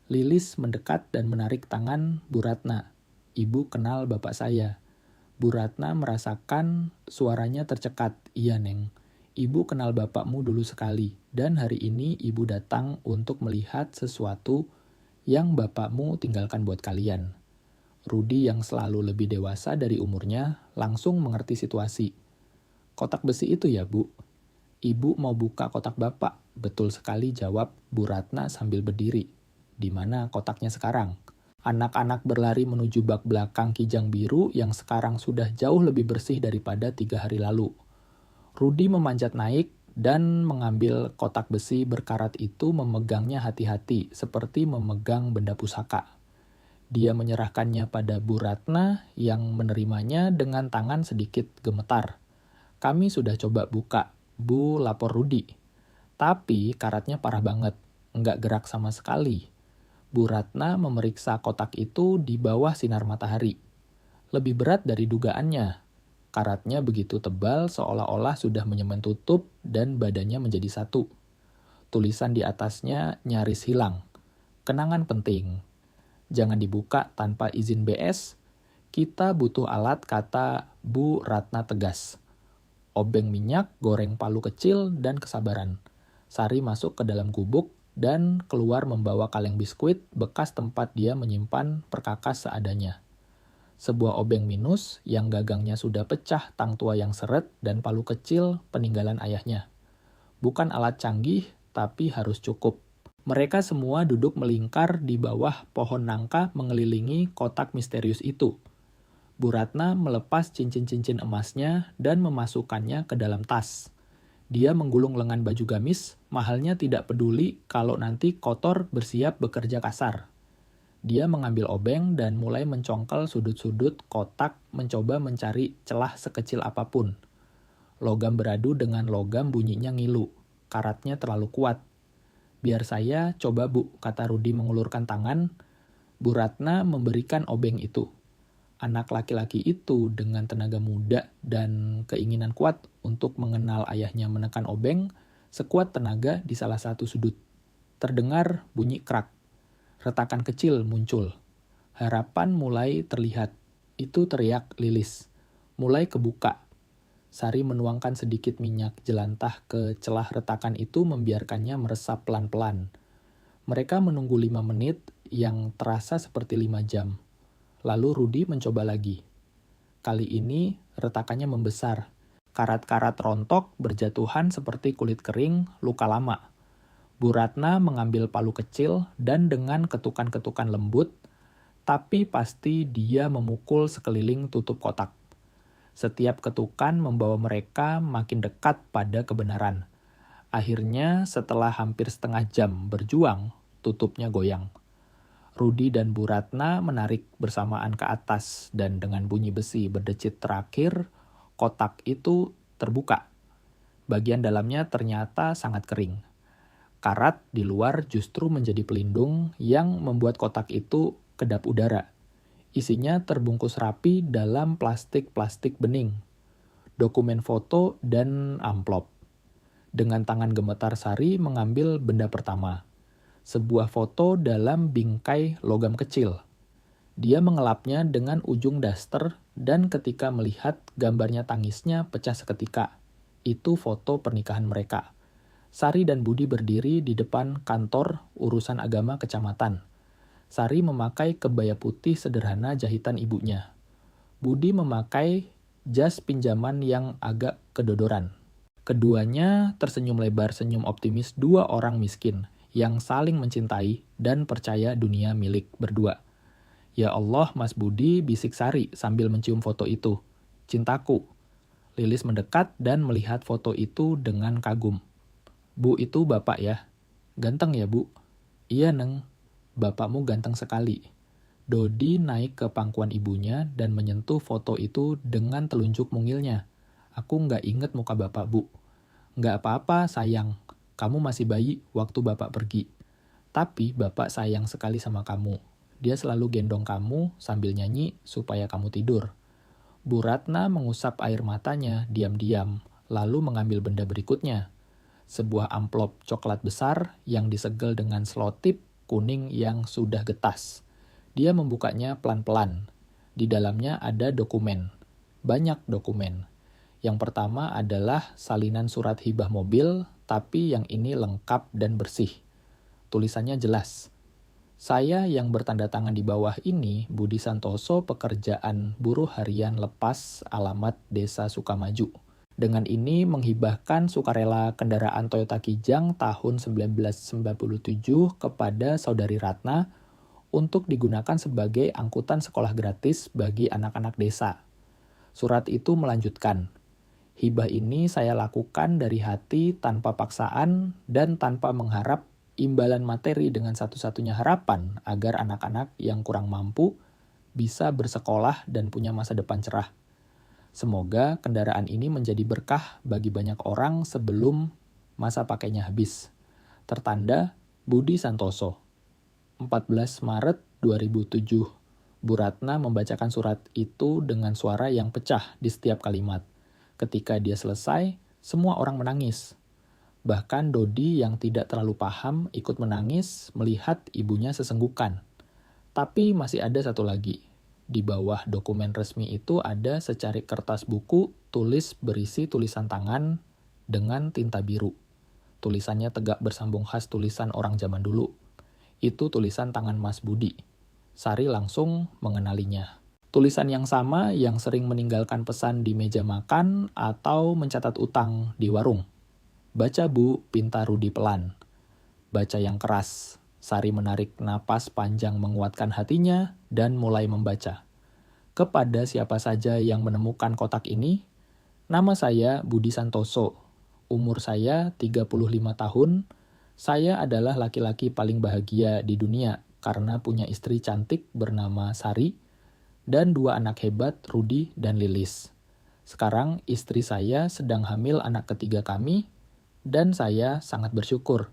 Speaker 1: Lilis mendekat dan menarik tangan Bu Ratna. Ibu kenal bapak saya. Bu Ratna merasakan suaranya tercekat. Iya, Neng. Ibu kenal bapakmu dulu sekali. Dan hari ini ibu datang untuk melihat sesuatu yang bapakmu tinggalkan buat kalian. Rudi yang selalu lebih dewasa dari umurnya langsung mengerti situasi. Kotak besi itu ya, Bu? Ibu mau buka kotak bapak. Betul sekali, jawab Bu Ratna sambil berdiri. Di mana kotaknya sekarang? Anak-anak berlari menuju bak belakang kijang biru yang sekarang sudah jauh lebih bersih daripada 3 hari lalu. Rudi memanjat naik dan mengambil kotak besi berkarat itu memegangnya hati-hati seperti memegang benda pusaka. Dia menyerahkannya pada Bu Ratna yang menerimanya dengan tangan sedikit gemetar. Kami sudah coba buka, Bu lapor Rudi. Tapi karatnya parah banget, nggak gerak sama sekali. Bu Ratna memeriksa kotak itu di bawah sinar matahari. Lebih berat dari dugaannya. Karatnya begitu tebal seolah-olah sudah menyemen tutup dan badannya menjadi satu. Tulisan di atasnya nyaris hilang. Kenangan penting. Jangan dibuka tanpa izin BS. Kita butuh alat, kata Bu Ratna tegas. Obeng minyak, goreng palu kecil, dan kesabaran. Sari masuk ke dalam gubuk dan keluar membawa kaleng biskuit bekas tempat dia menyimpan perkakas seadanya. Sebuah obeng minus yang gagangnya sudah pecah tang tua yang seret dan palu kecil peninggalan ayahnya. Bukan alat canggih, tapi harus cukup. Mereka semua duduk melingkar di bawah pohon nangka mengelilingi kotak misterius itu. Bu Ratna melepas cincin-cincin emasnya dan memasukkannya ke dalam tas. Dia menggulung lengan baju gamis, mahalnya tidak peduli kalau nanti kotor bersiap bekerja kasar. Dia mengambil obeng dan mulai mencongkel sudut-sudut kotak mencoba mencari celah sekecil apapun. Logam beradu dengan logam bunyinya ngilu. Karatnya terlalu kuat. Biar saya coba Bu, kata Rudi mengulurkan tangan. Bu Ratna memberikan obeng itu. Anak laki-laki itu dengan tenaga muda dan keinginan kuat untuk mengenal ayahnya menekan obeng, sekuat tenaga di salah satu sudut. Terdengar bunyi krak. Retakan kecil muncul. Harapan mulai terlihat. Itu teriak Lilis. Mulai kebuka. Sari menuangkan sedikit minyak jelantah ke celah retakan itu membiarkannya meresap pelan-pelan. Mereka menunggu 5 menit yang terasa seperti 5 jam. Lalu Rudi mencoba lagi. Kali ini retakannya membesar. Karat-karat rontok berjatuhan seperti kulit kering, luka lama. Bu Ratna mengambil palu kecil dan dengan ketukan-ketukan lembut, tapi pasti dia memukul sekeliling tutup kotak. Setiap ketukan membawa mereka makin dekat pada kebenaran. Akhirnya setelah hampir setengah jam berjuang, tutupnya goyang. Rudi dan Bu Ratna menarik bersamaan ke atas dan dengan bunyi besi berdecit terakhir, kotak itu terbuka. Bagian dalamnya ternyata sangat kering. Karat di luar justru menjadi pelindung yang membuat kotak itu kedap udara. Isinya terbungkus rapi dalam plastik-plastik bening. Dokumen foto dan amplop. Dengan tangan gemetar Sari mengambil benda pertama. Sebuah foto dalam bingkai logam kecil. Dia mengelapnya dengan ujung daster dan ketika melihat gambarnya tangisnya pecah seketika. Itu foto pernikahan mereka. Sari dan Budi berdiri di depan kantor urusan agama kecamatan. Sari memakai kebaya putih sederhana jahitan ibunya. Budi memakai jas pinjaman yang agak kedodoran. Keduanya tersenyum lebar senyum optimis dua orang miskin yang saling mencintai dan percaya dunia milik berdua. Ya Allah, Mas Budi, bisik Sari sambil mencium foto itu. Cintaku. Lilis mendekat dan melihat foto itu dengan kagum. Bu, itu bapak ya? Ganteng ya, Bu? Iya, Neng. Bapakmu ganteng sekali. Dodi naik ke pangkuan ibunya dan menyentuh foto itu dengan telunjuk mungilnya. Aku nggak inget muka bapak, Bu. Nggak apa-apa, sayang. Kamu masih bayi waktu bapak pergi. Tapi bapak sayang sekali sama kamu. Dia selalu gendong kamu sambil nyanyi supaya kamu tidur. Bu Ratna mengusap air matanya diam-diam, lalu mengambil benda berikutnya. Sebuah amplop coklat besar yang disegel dengan selotip kuning yang sudah getas. Dia membukanya pelan-pelan. Di dalamnya ada dokumen. Banyak dokumen. Yang pertama adalah salinan surat hibah mobil, tapi yang ini lengkap dan bersih. Tulisannya jelas. Saya yang bertanda tangan di bawah ini, Budi Santoso, pekerjaan buruh harian lepas alamat Desa Sukamaju. Dengan ini menghibahkan sukarela kendaraan Toyota Kijang tahun 1997 kepada Saudari Ratna untuk digunakan sebagai angkutan sekolah gratis bagi anak-anak desa. Surat itu melanjutkan, Hibah ini saya lakukan dari hati tanpa paksaan dan tanpa mengharap imbalan materi dengan satu-satunya harapan agar anak-anak yang kurang mampu bisa bersekolah dan punya masa depan cerah. Semoga kendaraan ini menjadi berkah bagi banyak orang sebelum masa pakainya habis. Tertanda Budi Santoso. 14 Maret 2007. Bu Ratna membacakan surat itu dengan suara yang pecah di setiap kalimat. Ketika dia selesai, semua orang menangis. Bahkan Dodi yang tidak terlalu paham ikut menangis melihat ibunya sesenggukan. Tapi masih ada satu lagi. Di bawah dokumen resmi itu ada secarik kertas buku tulis berisi tulisan tangan dengan tinta biru. Tulisannya tegak bersambung khas tulisan orang zaman dulu. Itu tulisan tangan Mas Budi. Sari langsung mengenalinya. Tulisan yang sama yang sering meninggalkan pesan di meja makan atau mencatat utang di warung. Baca Bu, pinta Rudi pelan. Baca yang keras. Sari menarik napas panjang menguatkan hatinya dan mulai membaca. Kepada siapa saja yang menemukan kotak ini, nama saya Budi Santoso. Umur saya 35 tahun. Saya adalah laki-laki paling bahagia di dunia karena punya istri cantik bernama Sari dan 2 anak hebat, Rudi dan Lilis. Sekarang istri saya sedang hamil anak ketiga kami, dan saya sangat bersyukur.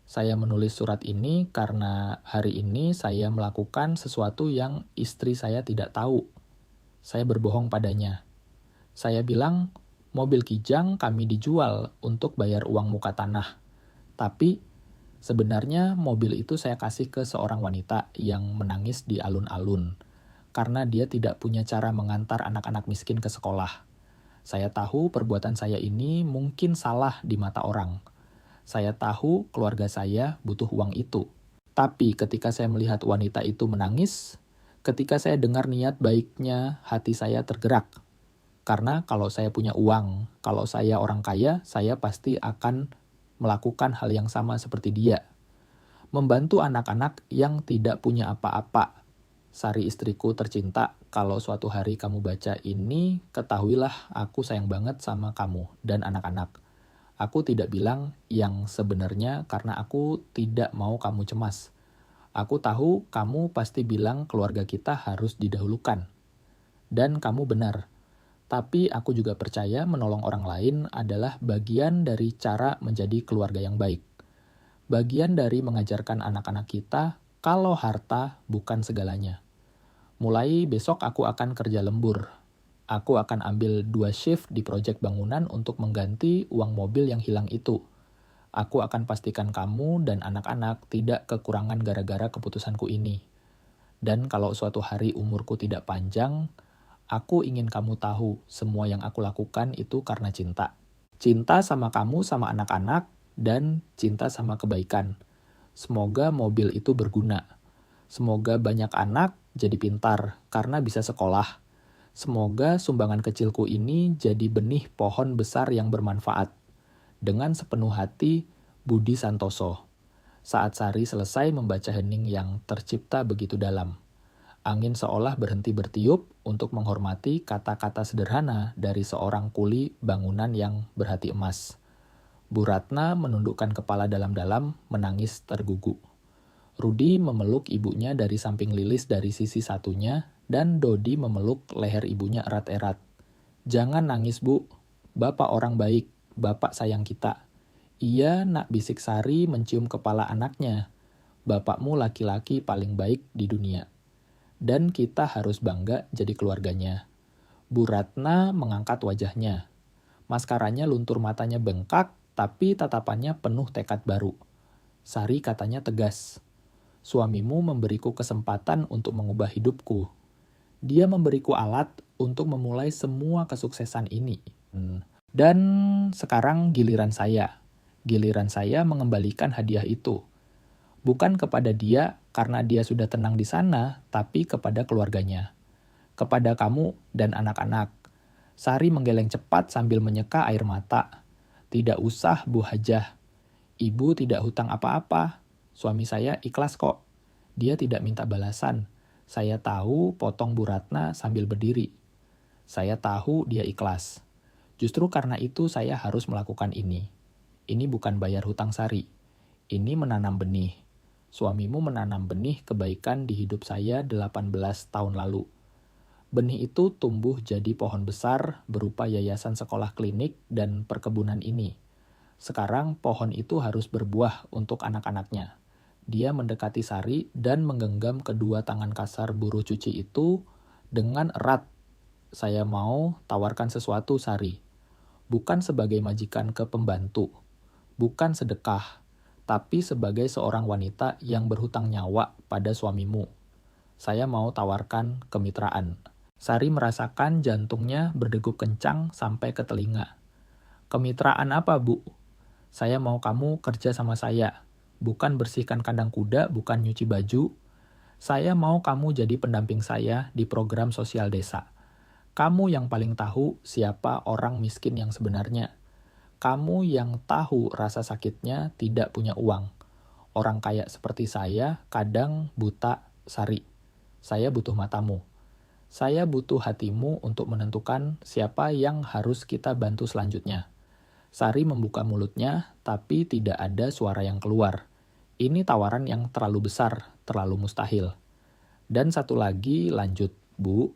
Speaker 1: Saya menulis surat ini karena hari ini saya melakukan sesuatu yang istri saya tidak tahu. Saya berbohong padanya. Saya bilang, mobil Kijang kami dijual untuk bayar uang muka tanah. Tapi sebenarnya mobil itu saya kasih ke seorang wanita yang menangis di alun-alun karena dia tidak punya cara mengantar anak-anak miskin ke sekolah. Saya tahu perbuatan saya ini mungkin salah di mata orang. Saya tahu keluarga saya butuh uang itu. Tapi ketika saya melihat wanita itu menangis, ketika saya dengar niat baiknya, hati saya tergerak. Karena kalau saya punya uang, kalau saya orang kaya, saya pasti akan melakukan hal yang sama seperti dia. Membantu anak-anak yang tidak punya apa-apa. Sari istriku tercinta, kalau suatu hari kamu baca ini, ketahuilah aku sayang banget sama kamu dan anak-anak. Aku tidak bilang yang sebenarnya karena aku tidak mau kamu cemas. Aku tahu kamu pasti bilang keluarga kita harus didahulukan. Dan kamu benar. Tapi aku juga percaya menolong orang lain adalah bagian dari cara menjadi keluarga yang baik. Bagian dari mengajarkan anak-anak kita kalau harta bukan segalanya. Mulai besok aku akan kerja lembur. Aku akan ambil 2 shift di proyek bangunan untuk mengganti uang mobil yang hilang itu. Aku akan pastikan kamu dan anak-anak tidak kekurangan gara-gara keputusanku ini. Dan kalau suatu hari umurku tidak panjang, aku ingin kamu tahu semua yang aku lakukan itu karena cinta. Cinta sama kamu, sama anak-anak, dan cinta sama kebaikan. Semoga mobil itu berguna. Semoga banyak anak jadi pintar karena bisa sekolah. Semoga sumbangan kecilku ini jadi benih pohon besar yang bermanfaat. Dengan sepenuh hati, Budi Santoso. Saat Sari selesai membaca hening yang tercipta begitu dalam. Angin seolah berhenti bertiup untuk menghormati kata-kata sederhana dari seorang kuli bangunan yang berhati emas. Bu Ratna menundukkan kepala dalam-dalam, menangis tergugu. Rudi memeluk ibunya dari samping Lilis dari sisi satunya, dan Dodi memeluk leher ibunya erat-erat. Jangan nangis, Bu. Bapak orang baik, Bapak sayang kita. Iya, nak, bisik Sari mencium kepala anaknya. Bapakmu laki-laki paling baik di dunia. Dan kita harus bangga jadi keluarganya. Bu Ratna mengangkat wajahnya. Maskaranya luntur matanya bengkak, tapi tatapannya penuh tekad baru. Sari katanya tegas. Suamimu memberiku kesempatan untuk mengubah hidupku. Dia memberiku alat untuk memulai semua kesuksesan ini. Dan sekarang giliran saya. Giliran saya mengembalikan hadiah itu. Bukan kepada dia karena dia sudah tenang di sana, tapi kepada keluarganya. Kepada kamu dan anak-anak. Sari menggeleng cepat sambil menyeka air mata. Tidak usah, Bu Hajah. Ibu tidak hutang apa-apa. Suami saya ikhlas kok. Dia tidak minta balasan. Saya tahu, potong Bu Ratna sambil berdiri. Saya tahu dia ikhlas. Justru karena itu saya harus melakukan ini. Ini bukan bayar hutang Sari. Ini menanam benih. Suamimu menanam benih kebaikan di hidup saya 18 tahun lalu. Benih itu tumbuh jadi pohon besar berupa yayasan sekolah klinik dan perkebunan ini. Sekarang pohon itu harus berbuah untuk anak-anaknya. Dia mendekati Sari dan menggenggam kedua tangan kasar buruh cuci itu dengan erat. Saya mau tawarkan sesuatu, Sari. Bukan sebagai majikan ke pembantu, bukan sedekah, tapi sebagai seorang wanita yang berhutang nyawa pada suamimu. Saya mau tawarkan kemitraan. Sari merasakan jantungnya berdegup kencang sampai ke telinga. Kemitraan apa, Bu? Saya mau kamu kerja sama saya. Bukan bersihkan kandang kuda, bukan nyuci baju. Saya mau kamu jadi pendamping saya di program sosial desa. Kamu yang paling tahu siapa orang miskin yang sebenarnya. Kamu yang tahu rasa sakitnya tidak punya uang. Orang kaya seperti saya kadang buta, Sari. Saya butuh matamu. Saya butuh hatimu untuk menentukan siapa yang harus kita bantu selanjutnya. Sari membuka mulutnya, tapi tidak ada suara yang keluar. Ini tawaran yang terlalu besar, terlalu mustahil. Dan satu lagi, lanjut, Bu.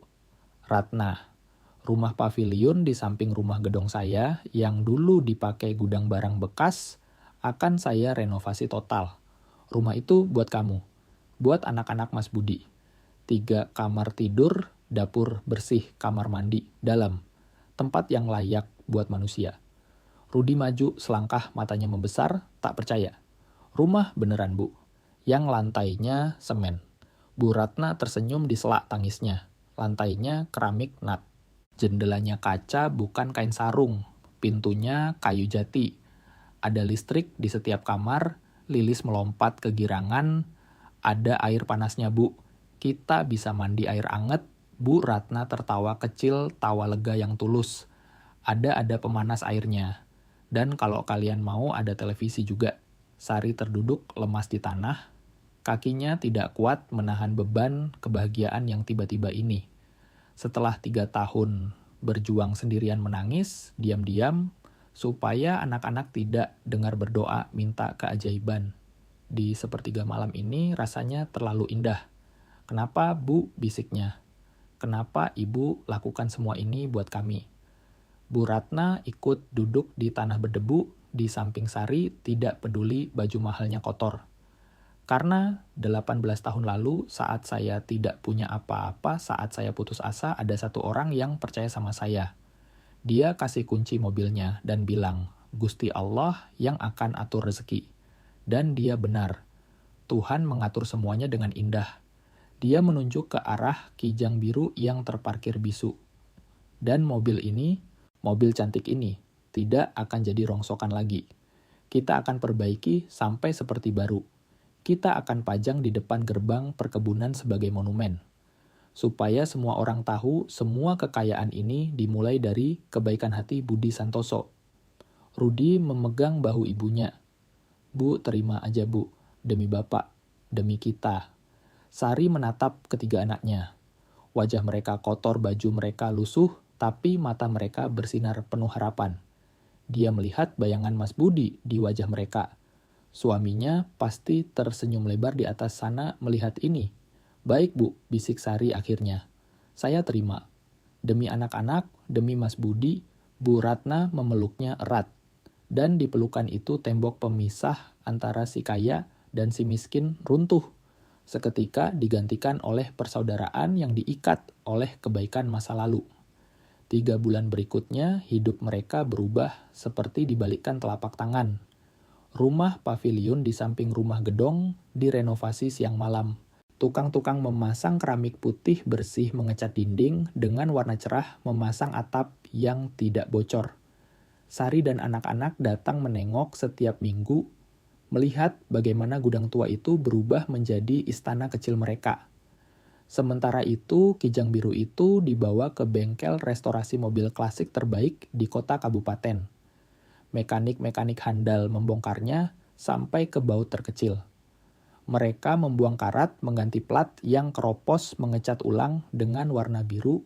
Speaker 1: Ratna. Rumah pavilion di samping rumah gedong saya yang dulu dipakai gudang barang bekas akan saya renovasi total. Rumah itu buat kamu, buat anak-anak Mas Budi. 3 kamar tidur, dapur bersih, kamar mandi, dalam. Tempat yang layak buat manusia. Rudi maju selangkah, matanya membesar, tak percaya. Rumah beneran, Bu. Yang lantainya semen. Bu Ratna tersenyum di selak tangisnya. Lantainya keramik nat. Jendelanya kaca bukan kain sarung. Pintunya kayu jati. Ada listrik di setiap kamar. Lilis melompat ke girangan. Ada air panasnya, Bu. Kita bisa mandi air anget. Bu Ratna tertawa kecil, tawa lega yang tulus. Ada pemanas airnya. Dan kalau kalian mau ada televisi juga. Sari terduduk lemas di tanah. Kakinya tidak kuat menahan beban kebahagiaan yang tiba-tiba ini. Setelah 3 tahun berjuang sendirian menangis, diam-diam, supaya anak-anak tidak dengar berdoa minta keajaiban. Di sepertiga malam ini rasanya terlalu indah. Kenapa, Bu? Bisiknya. Kenapa Ibu lakukan semua ini buat kami? Bu Ratna ikut duduk di tanah berdebu di samping Sari, tidak peduli baju mahalnya kotor. Karena 18 tahun lalu saat saya tidak punya apa-apa, saat saya putus asa, ada satu orang yang percaya sama saya. Dia kasih kunci mobilnya dan bilang, Gusti Allah yang akan atur rezeki. Dan dia benar. Tuhan mengatur semuanya dengan indah. Dia menunjuk ke arah kijang biru yang terparkir bisu. Dan mobil ini, mobil cantik ini, tidak akan jadi rongsokan lagi. Kita akan perbaiki sampai seperti baru. Kita akan pajang di depan gerbang perkebunan sebagai monumen. Supaya semua orang tahu semua kekayaan ini dimulai dari kebaikan hati Budi Santoso. Rudi memegang bahu ibunya. Bu, terima aja, Bu. Demi Bapak, demi kita. Sari menatap ketiga anaknya. Wajah mereka kotor, baju mereka lusuh, tapi mata mereka bersinar penuh harapan. Dia melihat bayangan Mas Budi di wajah mereka. Suaminya pasti tersenyum lebar di atas sana melihat ini. Baik, Bu, bisik Sari akhirnya. Saya terima. Demi anak-anak, demi Mas Budi, Bu Ratna memeluknya erat. Dan di pelukan itu tembok pemisah antara si kaya dan si miskin runtuh. Seketika digantikan oleh persaudaraan yang diikat oleh kebaikan masa lalu. 3 bulan berikutnya, hidup mereka berubah seperti dibalikkan telapak tangan. Rumah pavilion di samping rumah gedong direnovasi siang malam. Tukang-tukang memasang keramik putih bersih mengecat dinding dengan warna cerah memasang atap yang tidak bocor. Sari dan anak-anak datang menengok setiap minggu, melihat bagaimana gudang tua itu berubah menjadi istana kecil mereka. Sementara itu, kijang biru itu dibawa ke bengkel restorasi mobil klasik terbaik di kota kabupaten. Mekanik-mekanik handal membongkarnya sampai ke baut terkecil. Mereka membuang karat, mengganti plat yang keropos, mengecat ulang dengan warna biru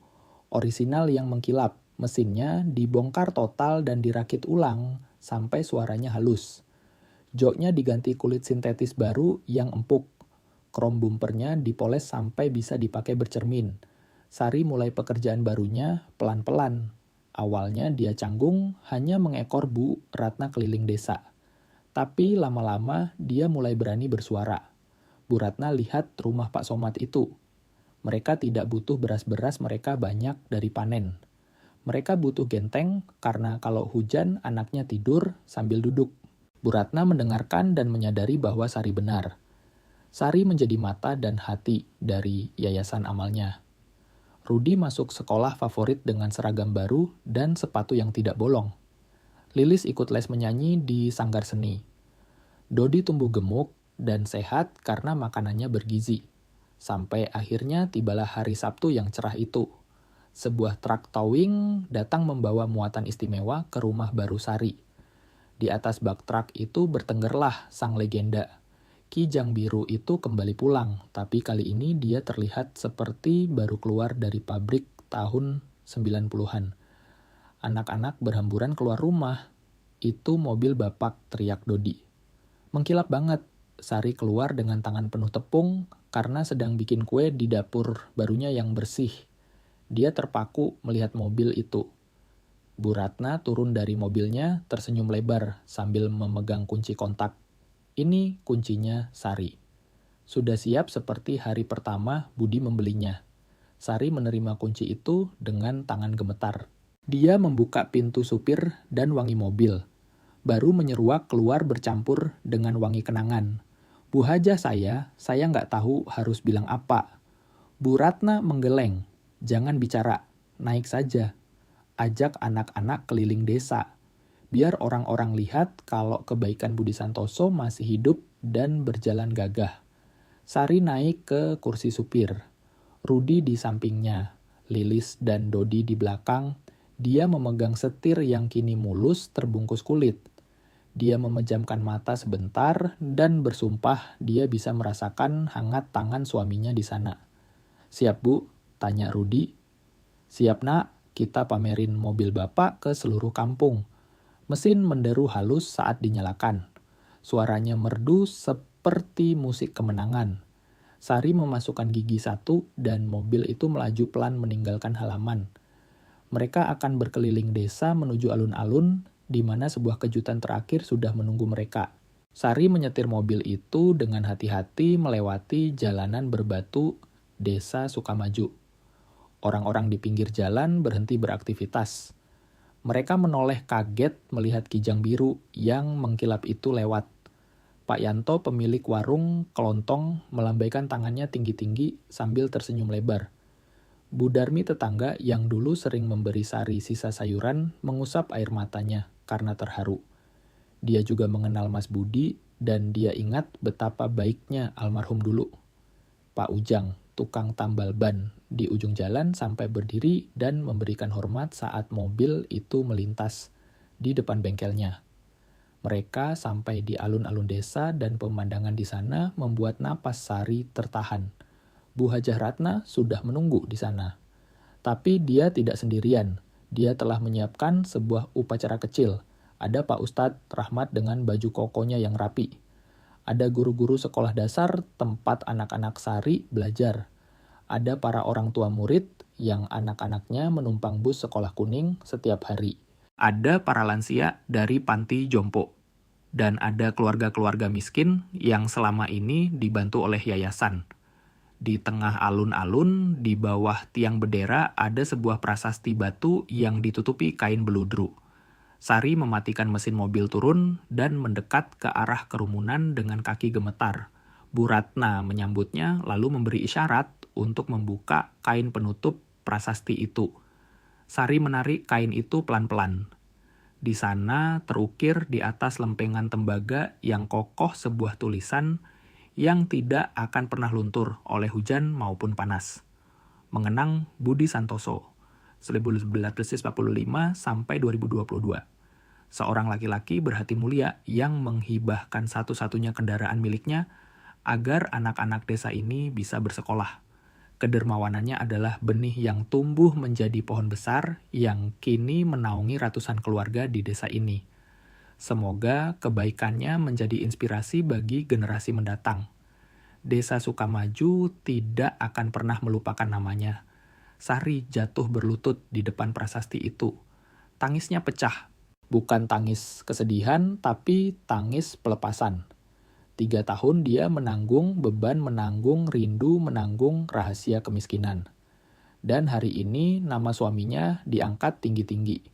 Speaker 1: orisinal yang mengkilap. Mesinnya dibongkar total dan dirakit ulang sampai suaranya halus. Joknya diganti kulit sintetis baru yang empuk. Krom bumpernya dipoles sampai bisa dipakai bercermin. Sari mulai pekerjaan barunya pelan-pelan. Awalnya dia canggung hanya mengekor Bu Ratna keliling desa. Tapi lama-lama dia mulai berani bersuara. Bu Ratna lihat rumah Pak Somad itu. Mereka tidak butuh beras-beras mereka banyak dari panen. Mereka butuh genteng karena kalau hujan anaknya tidur sambil duduk. Bu Ratna mendengarkan dan menyadari bahwa Sari benar. Sari menjadi mata dan hati dari yayasan amalnya. Rudi masuk sekolah favorit dengan seragam baru dan sepatu yang tidak bolong. Lilis ikut les menyanyi di sanggar seni. Dodi tumbuh gemuk dan sehat karena makanannya bergizi. Sampai akhirnya tibalah hari Sabtu yang cerah itu. Sebuah truk towing datang membawa muatan istimewa ke rumah baru Sari. Di atas bak truk itu bertenggerlah sang legenda. Kijang biru itu kembali pulang, tapi kali ini dia terlihat seperti baru keluar dari pabrik tahun 90-an. Anak-anak berhamburan keluar rumah. Itu mobil Bapak, teriak Dodi. Mengkilap banget, Sari keluar dengan tangan penuh tepung karena sedang bikin kue di dapur barunya yang bersih. Dia terpaku melihat mobil itu. Bu Ratna turun dari mobilnya tersenyum lebar sambil memegang kunci kontak. Ini kuncinya Sari. Sudah siap seperti hari pertama Budi membelinya. Sari menerima kunci itu dengan tangan gemetar. Dia membuka pintu supir dan wangi mobil. Baru menyeruak keluar bercampur dengan wangi kenangan. Bu Haja saya nggak tahu harus bilang apa. Bu Ratna menggeleng. Jangan bicara, naik saja. Ajak anak-anak keliling desa. Biar orang-orang lihat kalau kebaikan Budi Santoso masih hidup dan berjalan gagah. Sari naik ke kursi supir. Rudi di sampingnya. Lilis dan Dodi di belakang. Dia memegang setir yang kini mulus terbungkus kulit. Dia memejamkan mata sebentar dan bersumpah dia bisa merasakan hangat tangan suaminya di sana. "Siap, Bu?" tanya Rudi. "Siap, Nak. Kita pamerin mobil Bapak ke seluruh kampung." Mesin menderu halus saat dinyalakan. Suaranya merdu seperti musik kemenangan. Sari memasukkan gigi satu dan mobil itu melaju pelan meninggalkan halaman. Mereka akan berkeliling desa menuju alun-alun, di mana sebuah kejutan terakhir sudah menunggu mereka. Sari menyetir mobil itu dengan hati-hati melewati jalanan berbatu desa Sukamaju. Orang-orang di pinggir jalan berhenti beraktivitas. Mereka menoleh kaget melihat kijang biru yang mengkilap itu lewat. Pak Yanto, pemilik warung kelontong, melambaikan tangannya tinggi-tinggi sambil tersenyum lebar. Bu Darmi tetangga yang dulu sering memberi Sari sisa sayuran mengusap air matanya karena terharu. Dia juga mengenal Mas Budi dan dia ingat betapa baiknya almarhum dulu. Pak Ujang, tukang tambal ban, di ujung jalan sampai berdiri dan memberikan hormat saat mobil itu melintas di depan bengkelnya. Mereka sampai di alun-alun desa dan pemandangan di sana membuat napas Sari tertahan. Bu Hajah Ratna sudah menunggu di sana. Tapi dia tidak sendirian. Dia telah menyiapkan sebuah upacara kecil. Ada Pak Ustadz Rahmat dengan baju kokonya yang rapi. Ada guru-guru sekolah dasar tempat anak-anak Sari belajar. Ada para orang tua murid yang anak-anaknya menumpang bus sekolah kuning setiap hari. Ada para lansia dari panti jompo. Dan ada keluarga-keluarga miskin yang selama ini dibantu oleh yayasan. Di tengah alun-alun, di bawah tiang bendera, ada sebuah prasasti batu yang ditutupi kain beludru. Sari mematikan mesin mobil turun dan mendekat ke arah kerumunan dengan kaki gemetar. Bu Ratna menyambutnya lalu memberi isyarat untuk membuka kain penutup prasasti itu. Sari menarik kain itu pelan-pelan. Di sana terukir di atas lempengan tembaga yang kokoh sebuah tulisan yang tidak akan pernah luntur oleh hujan maupun panas. Mengenang Budi Santoso, 1945 sampai 2022. Seorang laki-laki berhati mulia yang menghibahkan satu-satunya kendaraan miliknya agar anak-anak desa ini bisa bersekolah. Kedermawanannya adalah benih yang tumbuh menjadi pohon besar yang kini menaungi ratusan keluarga di desa ini. Semoga kebaikannya menjadi inspirasi bagi generasi mendatang. Desa Sukamaju tidak akan pernah melupakan namanya. Sari jatuh berlutut di depan prasasti itu. Tangisnya pecah. Bukan tangis kesedihan, tapi tangis pelepasan. 3 tahun dia menanggung beban, menanggung rindu, menanggung rahasia kemiskinan. Dan hari ini nama suaminya diangkat tinggi-tinggi.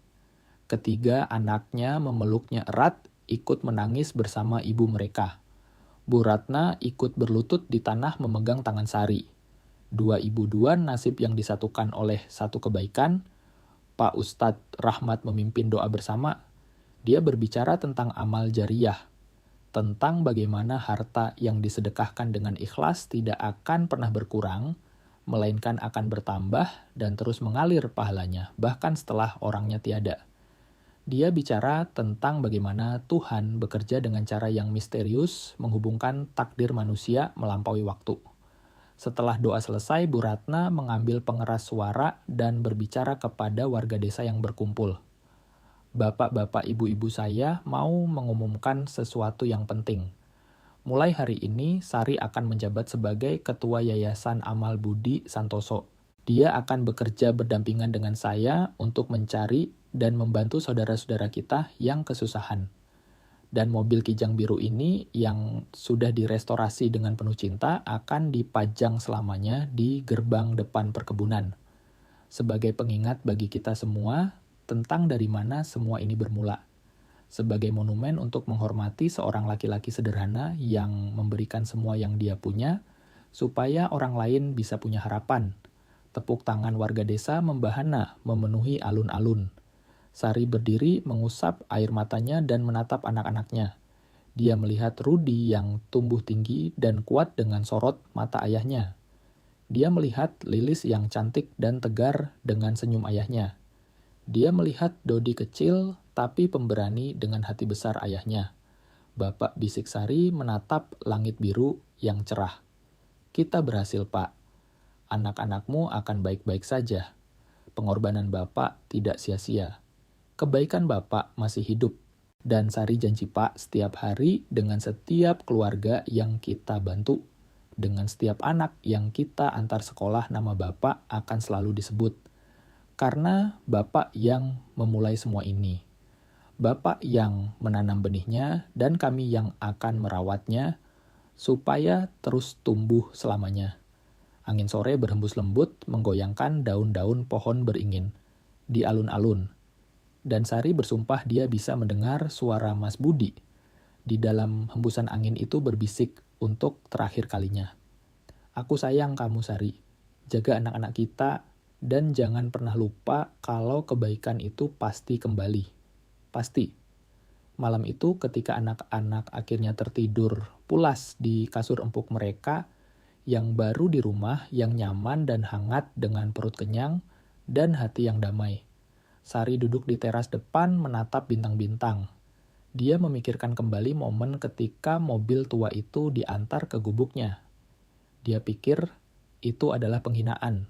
Speaker 1: Ketiga anaknya memeluknya erat, ikut menangis bersama ibu mereka. Bu Ratna ikut berlutut di tanah memegang tangan Sari. 2 ibu 2 nasib yang disatukan oleh satu kebaikan. Pak Ustadz Rahmat memimpin doa bersama. Dia berbicara tentang amal jariyah, tentang bagaimana harta yang disedekahkan dengan ikhlas tidak akan pernah berkurang, melainkan akan bertambah dan terus mengalir pahalanya, bahkan setelah orangnya tiada. Dia bicara tentang bagaimana Tuhan bekerja dengan cara yang misterius, menghubungkan takdir manusia melampaui waktu. Setelah doa selesai, Bu Ratna mengambil pengeras suara dan berbicara kepada warga desa yang berkumpul. Bapak-bapak, ibu-ibu saya mau mengumumkan sesuatu yang penting. Mulai hari ini, Sari akan menjabat sebagai Ketua Yayasan Amal Budi Santoso. Dia akan bekerja berdampingan dengan saya untuk mencari dan membantu saudara-saudara kita yang kesusahan. Dan mobil Kijang Biru ini yang sudah direstorasi dengan penuh cinta akan dipajang selamanya di gerbang depan perkebunan. Sebagai pengingat bagi kita semua tentang dari mana semua ini bermula. Sebagai monumen untuk menghormati seorang laki-laki sederhana yang memberikan semua yang dia punya, supaya orang lain bisa punya harapan. Tepuk tangan warga desa membahana memenuhi alun-alun. Sari berdiri mengusap air matanya dan menatap anak-anaknya. Dia melihat Rudi yang tumbuh tinggi dan kuat dengan sorot mata ayahnya. Dia melihat Lilis yang cantik dan tegar dengan senyum ayahnya. Dia melihat Dodi kecil tapi pemberani dengan hati besar ayahnya. Bapak bisik Sari menatap langit biru yang cerah. Kita berhasil, Pak. Anak-anakmu akan baik-baik saja. Pengorbanan Bapak tidak sia-sia. Kebaikan Bapak masih hidup. Dan Sari janji Pak setiap hari dengan setiap keluarga yang kita bantu. Dengan setiap anak yang kita antar sekolah nama Bapak akan selalu disebut. Karena Bapak yang memulai semua ini. Bapak yang menanam benihnya dan kami yang akan merawatnya supaya terus tumbuh selamanya. Angin sore berhembus lembut menggoyangkan daun-daun pohon beringin di alun-alun. Dan Sari bersumpah dia bisa mendengar suara Mas Budi di dalam hembusan angin itu berbisik untuk terakhir kalinya. Aku sayang kamu, Sari. Jaga anak-anak kita dan jangan pernah lupa kalau kebaikan itu pasti kembali. Pasti. Malam itu ketika anak-anak akhirnya tertidur pulas di kasur empuk mereka yang baru di rumah, yang nyaman dan hangat dengan perut kenyang dan hati yang damai. Sari duduk di teras depan menatap bintang-bintang. Dia memikirkan kembali momen ketika mobil tua itu diantar ke gubuknya. Dia pikir itu adalah penghinaan.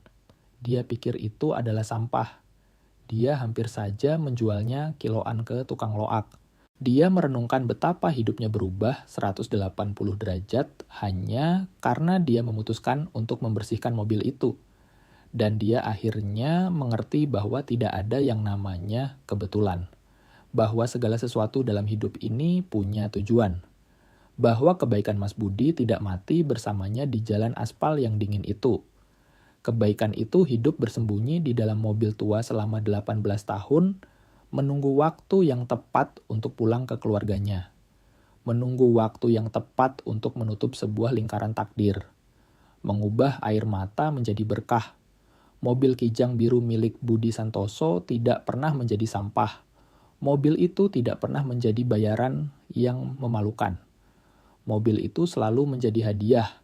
Speaker 1: Dia pikir itu adalah sampah. Dia hampir saja menjualnya kiloan ke tukang loak. Dia merenungkan betapa hidupnya berubah 180 derajat hanya karena dia memutuskan untuk membersihkan mobil itu. Dan dia akhirnya mengerti bahwa tidak ada yang namanya kebetulan. Bahwa segala sesuatu dalam hidup ini punya tujuan. Bahwa kebaikan Mas Budi tidak mati bersamanya di jalan aspal yang dingin itu. Kebaikan itu hidup bersembunyi di dalam mobil tua selama 18 tahun, menunggu waktu yang tepat untuk pulang ke keluarganya. Menunggu waktu yang tepat untuk menutup sebuah lingkaran takdir. Mengubah air mata menjadi berkah. Mobil Kijang Biru milik Budi Santoso tidak pernah menjadi sampah. Mobil itu tidak pernah menjadi bayaran yang memalukan. Mobil itu selalu menjadi hadiah.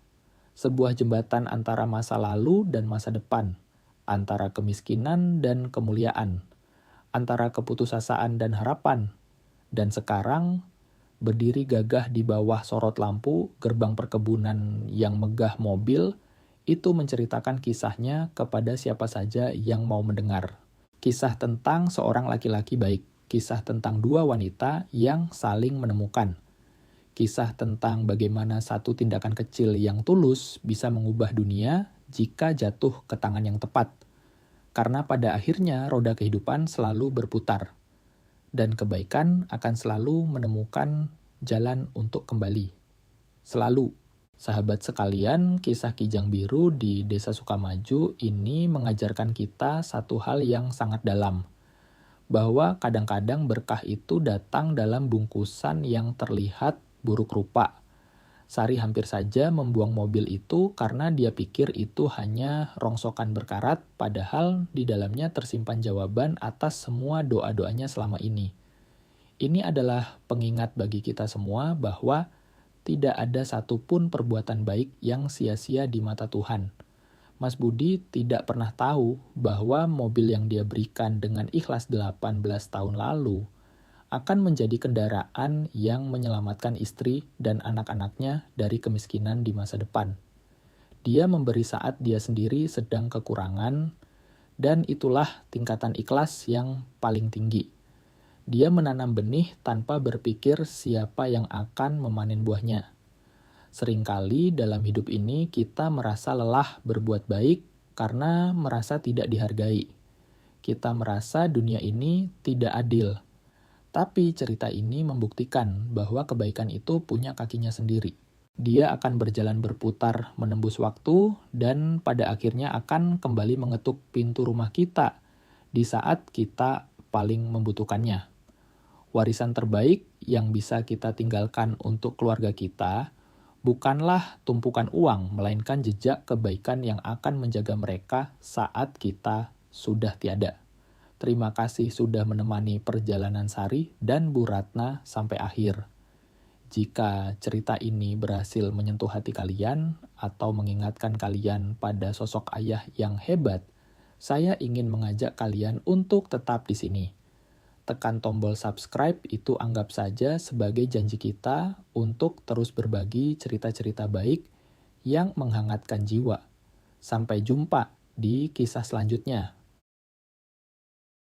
Speaker 1: Sebuah jembatan antara masa lalu dan masa depan, antara kemiskinan dan kemuliaan, antara keputusasaan dan harapan. Dan sekarang, berdiri gagah di bawah sorot lampu gerbang perkebunan yang megah mobil, itu menceritakan kisahnya kepada siapa saja yang mau mendengar. Kisah tentang seorang laki-laki baik, kisah tentang dua wanita yang saling menemukan, kisah tentang bagaimana satu tindakan kecil yang tulus bisa mengubah dunia jika jatuh ke tangan yang tepat. Karena pada akhirnya roda kehidupan selalu berputar, dan kebaikan akan selalu menemukan jalan untuk kembali. Selalu. Sahabat sekalian, kisah Kijang Biru di Desa Sukamaju ini mengajarkan kita satu hal yang sangat dalam, bahwa kadang-kadang berkah itu datang dalam bungkusan yang terlihat buruk rupa. Sari hampir saja membuang mobil itu karena dia pikir itu hanya rongsokan berkarat, padahal di dalamnya tersimpan jawaban atas semua doa-doanya selama ini. Ini adalah pengingat bagi kita semua bahwa tidak ada satupun perbuatan baik yang sia-sia di mata Tuhan. Mas Budi tidak pernah tahu bahwa mobil yang dia berikan dengan ikhlas 18 tahun lalu akan menjadi kendaraan yang menyelamatkan istri dan anak-anaknya dari kemiskinan di masa depan. Dia memberi saat dia sendiri sedang kekurangan, dan itulah tingkatan ikhlas yang paling tinggi. Dia menanam benih tanpa berpikir siapa yang akan memanen buahnya. Seringkali dalam hidup ini kita merasa lelah berbuat baik karena merasa tidak dihargai. Kita merasa dunia ini tidak adil. Tapi cerita ini membuktikan bahwa kebaikan itu punya kakinya sendiri. Dia akan berjalan berputar menembus waktu dan pada akhirnya akan kembali mengetuk pintu rumah kita di saat kita paling membutuhkannya. Warisan terbaik yang bisa kita tinggalkan untuk keluarga kita bukanlah tumpukan uang, melainkan jejak kebaikan yang akan menjaga mereka saat kita sudah tiada. Terima kasih sudah menemani perjalanan Sari dan Bu Ratna sampai akhir. Jika cerita ini berhasil menyentuh hati kalian atau mengingatkan kalian pada sosok ayah yang hebat, saya ingin mengajak kalian untuk tetap di sini. Tekan tombol subscribe itu anggap saja sebagai janji kita untuk terus berbagi cerita-cerita baik yang menghangatkan jiwa. Sampai jumpa di kisah selanjutnya.